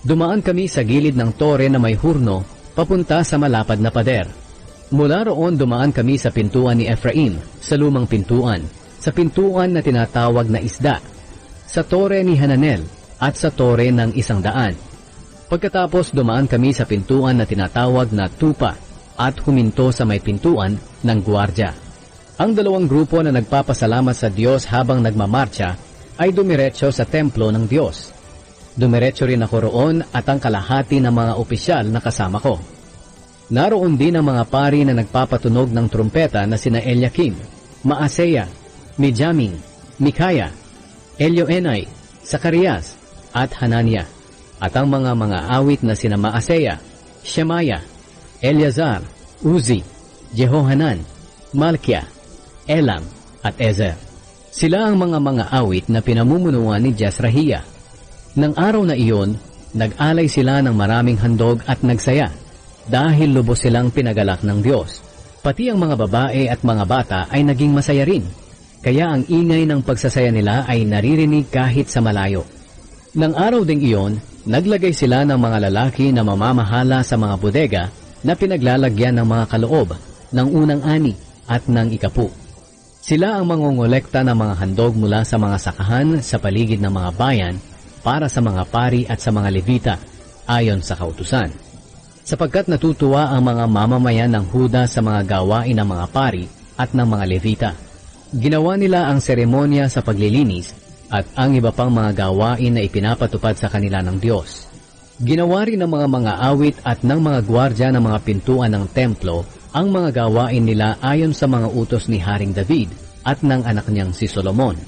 Dumaan kami sa gilid ng tore na may hurno papunta sa malapad na pader. Mula roon dumaan kami sa pintuan ni Ephraim, sa lumang pintuan, sa pintuan na tinatawag na Isda, sa tore ni Hananel at sa tore ng 100. Pagkatapos dumaan kami sa pintuan na tinatawag na Tupa at huminto sa may pintuan ng Gwardya. Ang dalawang grupo na nagpapasalamat sa Diyos habang nagmamarcha ay dumiretso sa templo ng Diyos. Dumiretso rin ako roon at ang kalahati ng mga opisyal na kasama ko. Naroon din ang mga pari na nagpapatunog ng trumpeta na sina Eliakim, Maaseya, Mijamin, Mikaya, Elioenai, Zacarias at Hanania, at ang mga awit na sina Maaseya, Shemaya, Eleazar, Uzi, Jehohanan, Malkia, Elam at Ezer. Sila ang mga awit na pinamumunuan ni Jezrahiya. Nang araw na iyon, nag-alay sila ng maraming handog at nagsaya dahil lubos silang pinagalak ng Diyos. Pati ang mga babae at mga bata ay naging masaya rin, kaya ang ingay ng pagsasaya nila ay naririnig kahit sa malayo. Nang araw ding iyon, naglagay sila ng mga lalaki na mamamahala sa mga bodega na pinaglalagyan ng mga kaloob ng unang ani at ng ikapu. Sila ang mangongolekta ng mga handog mula sa mga sakahan sa paligid ng mga bayan para sa mga pari at sa mga Levita, ayon sa kautusan. Sapagkat natutuwa ang mga mamamayan ng Huda sa mga gawain ng mga pari at ng mga Levita. Ginawa nila ang seremonya sa paglilinis at ang iba pang mga gawain na ipinapatupad sa kanila ng Diyos. Ginawa rin ng mga awit at ng mga gwardya ng mga pintuan ng templo ang mga gawain nila ayon sa mga utos ni Haring David at ng anak niyang si Solomon.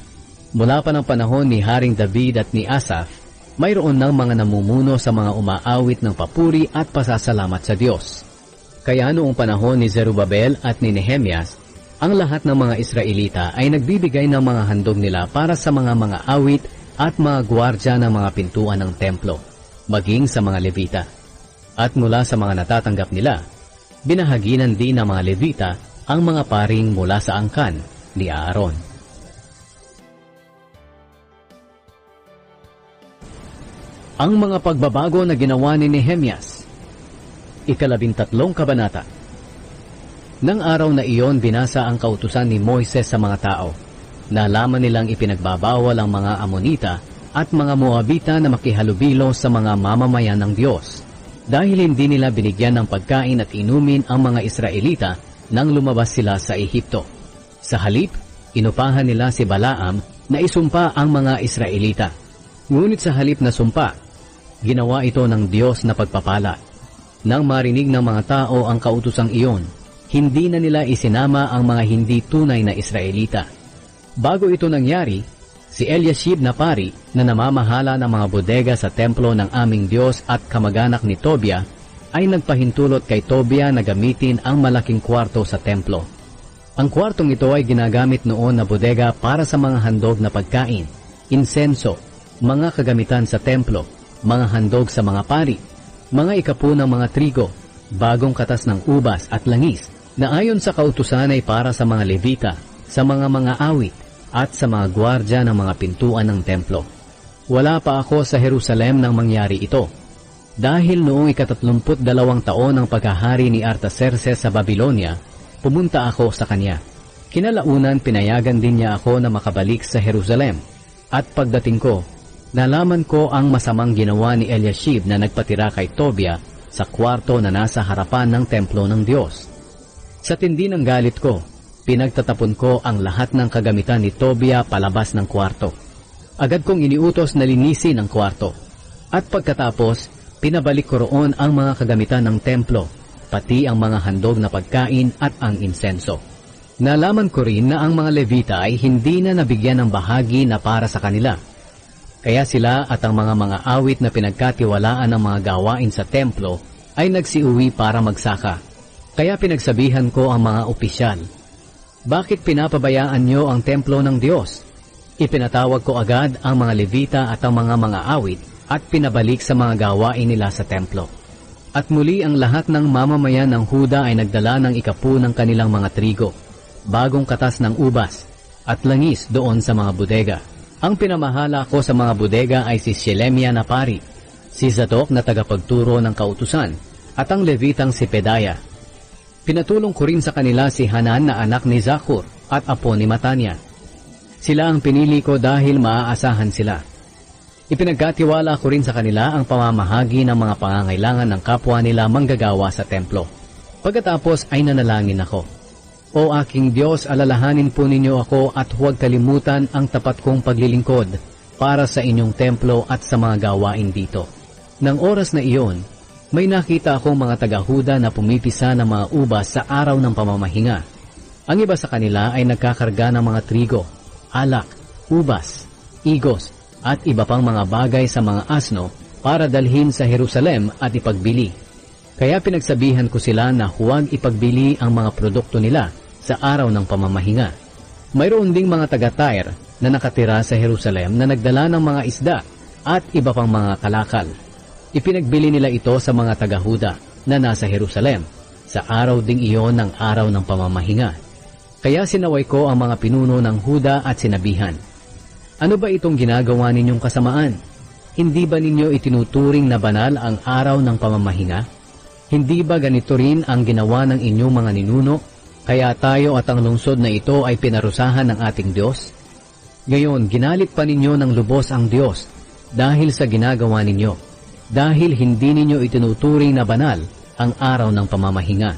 Mula pa ng panahon ni Haring David at ni Asaph, mayroon ng mga namumuno sa mga umaawit ng papuri at pasasalamat sa Diyos. Kaya noong panahon ni Zerubabel at ni Nehemias, ang lahat ng mga Israelita ay nagbibigay ng mga handog nila para sa mga awit at mga gwardya ng mga pintuan ng templo, maging sa mga Levita. At mula sa mga natatanggap nila, binahaginan din ng mga Levita ang mga paring mula sa angkan ni Aaron. Ang mga pagbabago na ginawa ni Nehemias. 13 kabanata. Nang araw na iyon binasa ang kautusan ni Moises sa mga tao. Nalaman nilang ipinagbabawal ang mga Amonita at mga Moabita na makihalubilo sa mga mamamayan ng Diyos, dahil hindi nila binigyan ng pagkain at inumin ang mga Israelita nang lumabas sila sa Ehipto. Sa halip, inupahan nila si Balaam na isumpa ang mga Israelita. Ngunit sa halip na sumpa, ginawa ito ng Diyos na pagpapala. Nang marinig ng mga tao ang kautusang iyon, hindi na nila isinama ang mga hindi tunay na Israelita. Bago ito nangyari, si Eliashib na pari na namamahala ng mga bodega sa templo ng aming Diyos at kamag-anak ni Tobia ay nagpahintulot kay Tobia na gamitin ang malaking kwarto sa templo. Ang kwartong ito ay ginagamit noon na bodega para sa mga handog na pagkain, insenso, mga kagamitan sa templo, mga handog sa mga pari, mga ikapu ng mga trigo, bagong katas ng ubas at langis na ayon sa kautusan ay para sa mga Levita, sa mga awit, at sa mga gwardya ng mga pintuan ng templo. Wala pa ako sa Jerusalem nang mangyari ito, dahil noong 32 taon ng paghahari ni Artaxerxes sa Babylonia, pumunta ako sa kanya. Kinalaunan pinayagan din niya ako na makabalik sa Jerusalem, at pagdating ko, nalaman ko ang masamang ginawa ni Eliashib na nagpatira kay Tobia sa kwarto na nasa harapan ng templo ng Diyos. Sa tindi ng galit ko, pinagtatapon ko ang lahat ng kagamitan ni Tobia palabas ng kwarto. Agad kong iniutos na linisin ang kwarto. At pagkatapos, pinabalik ko roon ang mga kagamitan ng templo, pati ang mga handog na pagkain at ang insenso. Nalaman ko rin na ang mga Levita ay hindi na nabigyan ng bahagi na para sa kanila. Kaya sila at ang mga awit na pinagkatiwalaan ng mga gawain sa templo ay nagsiuwi para magsaka. Kaya pinagsabihan ko ang mga opisyal, bakit pinapabayaan niyo ang templo ng Diyos? Ipinatawag ko agad ang mga Levita at ang mga awit at pinabalik sa mga gawain nila sa templo. At muli ang lahat ng mamamayan ng Huda ay nagdala ng ikapu ng kanilang mga trigo, bagong katas ng ubas, at langis doon sa mga bodega. Ang pinamahala ko sa mga bodega ay si Shelemia na pari, si Zadok na tagapagturo ng kautusan, at ang Levitang si Pedaya. Pinatulong ko rin sa kanila si Hanan na anak ni Zakur at apo ni Matanya. Sila ang pinili ko dahil maaasahan sila. Ipinagkatiwala ko rin sa kanila ang pamamahagi ng mga pangangailangan ng kapwa nila manggagawa sa templo. Pagkatapos ay nanalangin ako, O aking Diyos, alalahanin po ninyo ako at huwag kalimutan ang tapat kong paglilingkod para sa inyong templo at sa mga gawain dito. Nang oras na iyon, may nakita akong mga taga-Huda na pumipisa ng mga ubas sa araw ng pamamahinga. Ang iba sa kanila ay nagkakarga ng mga trigo, alak, ubas, igos, at iba pang mga bagay sa mga asno para dalhin sa Jerusalem at ipagbili. Kaya pinagsabihan ko sila na huwag ipagbili ang mga produkto nila sa araw ng pamamahinga. Mayroon ding mga taga-Tyre na nakatira sa Jerusalem na nagdala ng mga isda at iba pang mga kalakal. Ipinagbili nila ito sa mga taga-Huda na nasa Jerusalem sa araw ding iyon ng araw ng pamamahinga. Kaya sinaway ko ang mga pinuno ng Huda at sinabihan, ano ba itong ginagawa ninyong kasamaan? Hindi ba ninyo itinuturing na banal ang araw ng pamamahinga? Hindi ba ganito rin ang ginawa ng inyong mga ninuno? Kaya tayo at ang lungsod na ito ay pinarusahan ng ating Diyos? Ngayon, ginalit pa ninyo ng lubos ang Diyos dahil sa ginagawa ninyo. Dahil hindi ninyo itinuturing na banal ang araw ng pamamahinga.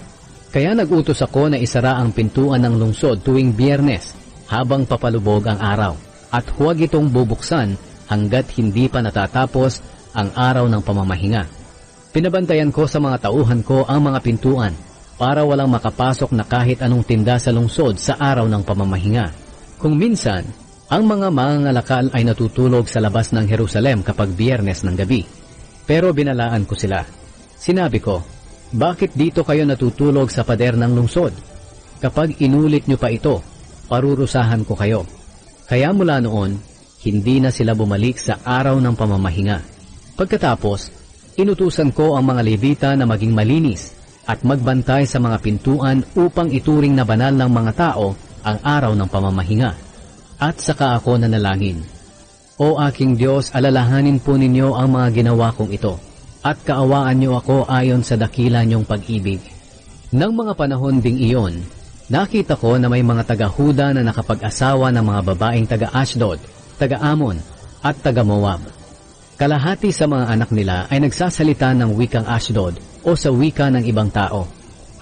Kaya nagutos ako na isara ang pintuan ng lungsod tuwing Biyernes habang papalubog ang araw, at huwag itong bubuksan hanggat hindi pa natatapos ang araw ng pamamahinga. Pinabantayan ko sa mga tauhan ko ang mga pintuan para walang makapasok na kahit anong tinda sa lungsod sa araw ng pamamahinga. Kung minsan, Ang mga mangangalakal ay natutulog sa labas ng Jerusalem kapag Biyernes ng gabi. Pero binalaan ko sila. Sinabi ko, bakit dito kayo natutulog sa pader ng lungsod? Kapag inulit nyo pa ito, parurusahan ko kayo. Kaya mula noon, hindi na sila bumalik sa araw ng pamamahinga. Pagkatapos, inutusan ko ang mga Levita na maging malinis at magbantay sa mga pintuan upang ituring na banal ng mga tao ang araw ng pamamahinga. At saka ako nanalangin, O aking Diyos, alalahanin po ninyo ang mga ginawa kong ito, at kaawaan niyo ako ayon sa dakila niyong pag-ibig. Nang mga panahon ding iyon, nakita ko na may mga taga-Huda na nakapag-asawa ng mga babaeng taga-Ashdod, taga-Amon, at taga-Moab. Kalahati sa mga anak nila ay nagsasalita ng wikang Ashdod o sa wika ng ibang tao,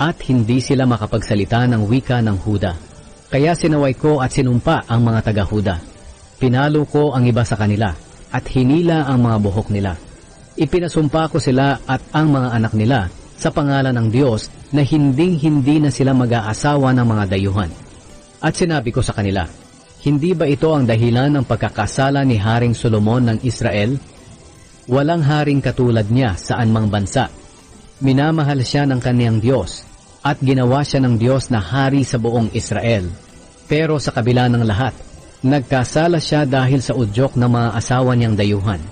at hindi sila makapagsalita ng wika ng Huda. Kaya sinaway ko at sinumpa ang mga taga-Huda. Pinalo ko ang iba sa kanila at hinila ang mga buhok nila. Ipinasumpa ko sila at ang mga anak nila sa pangalan ng Diyos na hinding-hindi na sila mag-aasawa ng mga dayuhan. At sinabi ko sa kanila, hindi ba ito ang dahilan ng pagkakasala ni Haring Solomon ng Israel? Walang haring katulad niya saan mang bansa. Minamahal siya ng kaniyang Diyos at ginawa siya ng Diyos na hari sa buong Israel. Pero sa kabila ng lahat, nagkasala siya dahil sa udyok ng mga asawa niyang dayuhan.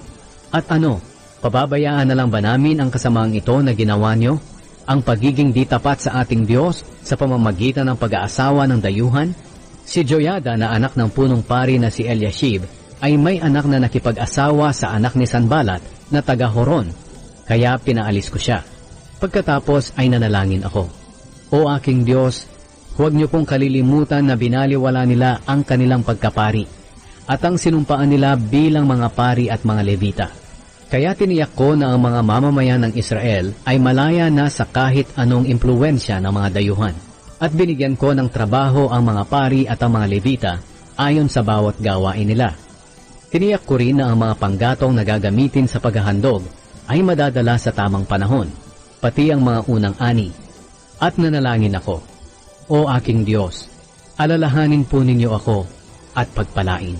At ano, pababayaan na lang ba namin ang kasamaang ito na ginawa niyo? Ang pagiging di tapat sa ating Diyos sa pamamagitan ng pag-aasawa ng dayuhan? Si Joyada na anak ng punong pari na si Eliashib ay may anak na nakipag-asawa sa anak ni Sanballat na taga-Horon, kaya pinaalis ko siya. Pagkatapos ay nanalangin ako. O aking Diyos, huwag niyo pong kalilimutan na binaliwala nila ang kanilang pagkapari at ang sinumpaan nila bilang mga pari at mga Levita. Kaya tiniyak ko na ang mga mamamayan ng Israel ay malaya na sa kahit anong impluwensya ng mga dayuhan. At binigyan ko ng trabaho ang mga pari at ang mga Levita ayon sa bawat gawain nila. Tiniyak ko rin na ang mga panggatong na gagamitin sa paghahandog ay madadala sa tamang panahon, pati ang mga unang ani. At nanalangin ako, O aking Diyos, alalahanin po ninyo ako at pagpalain.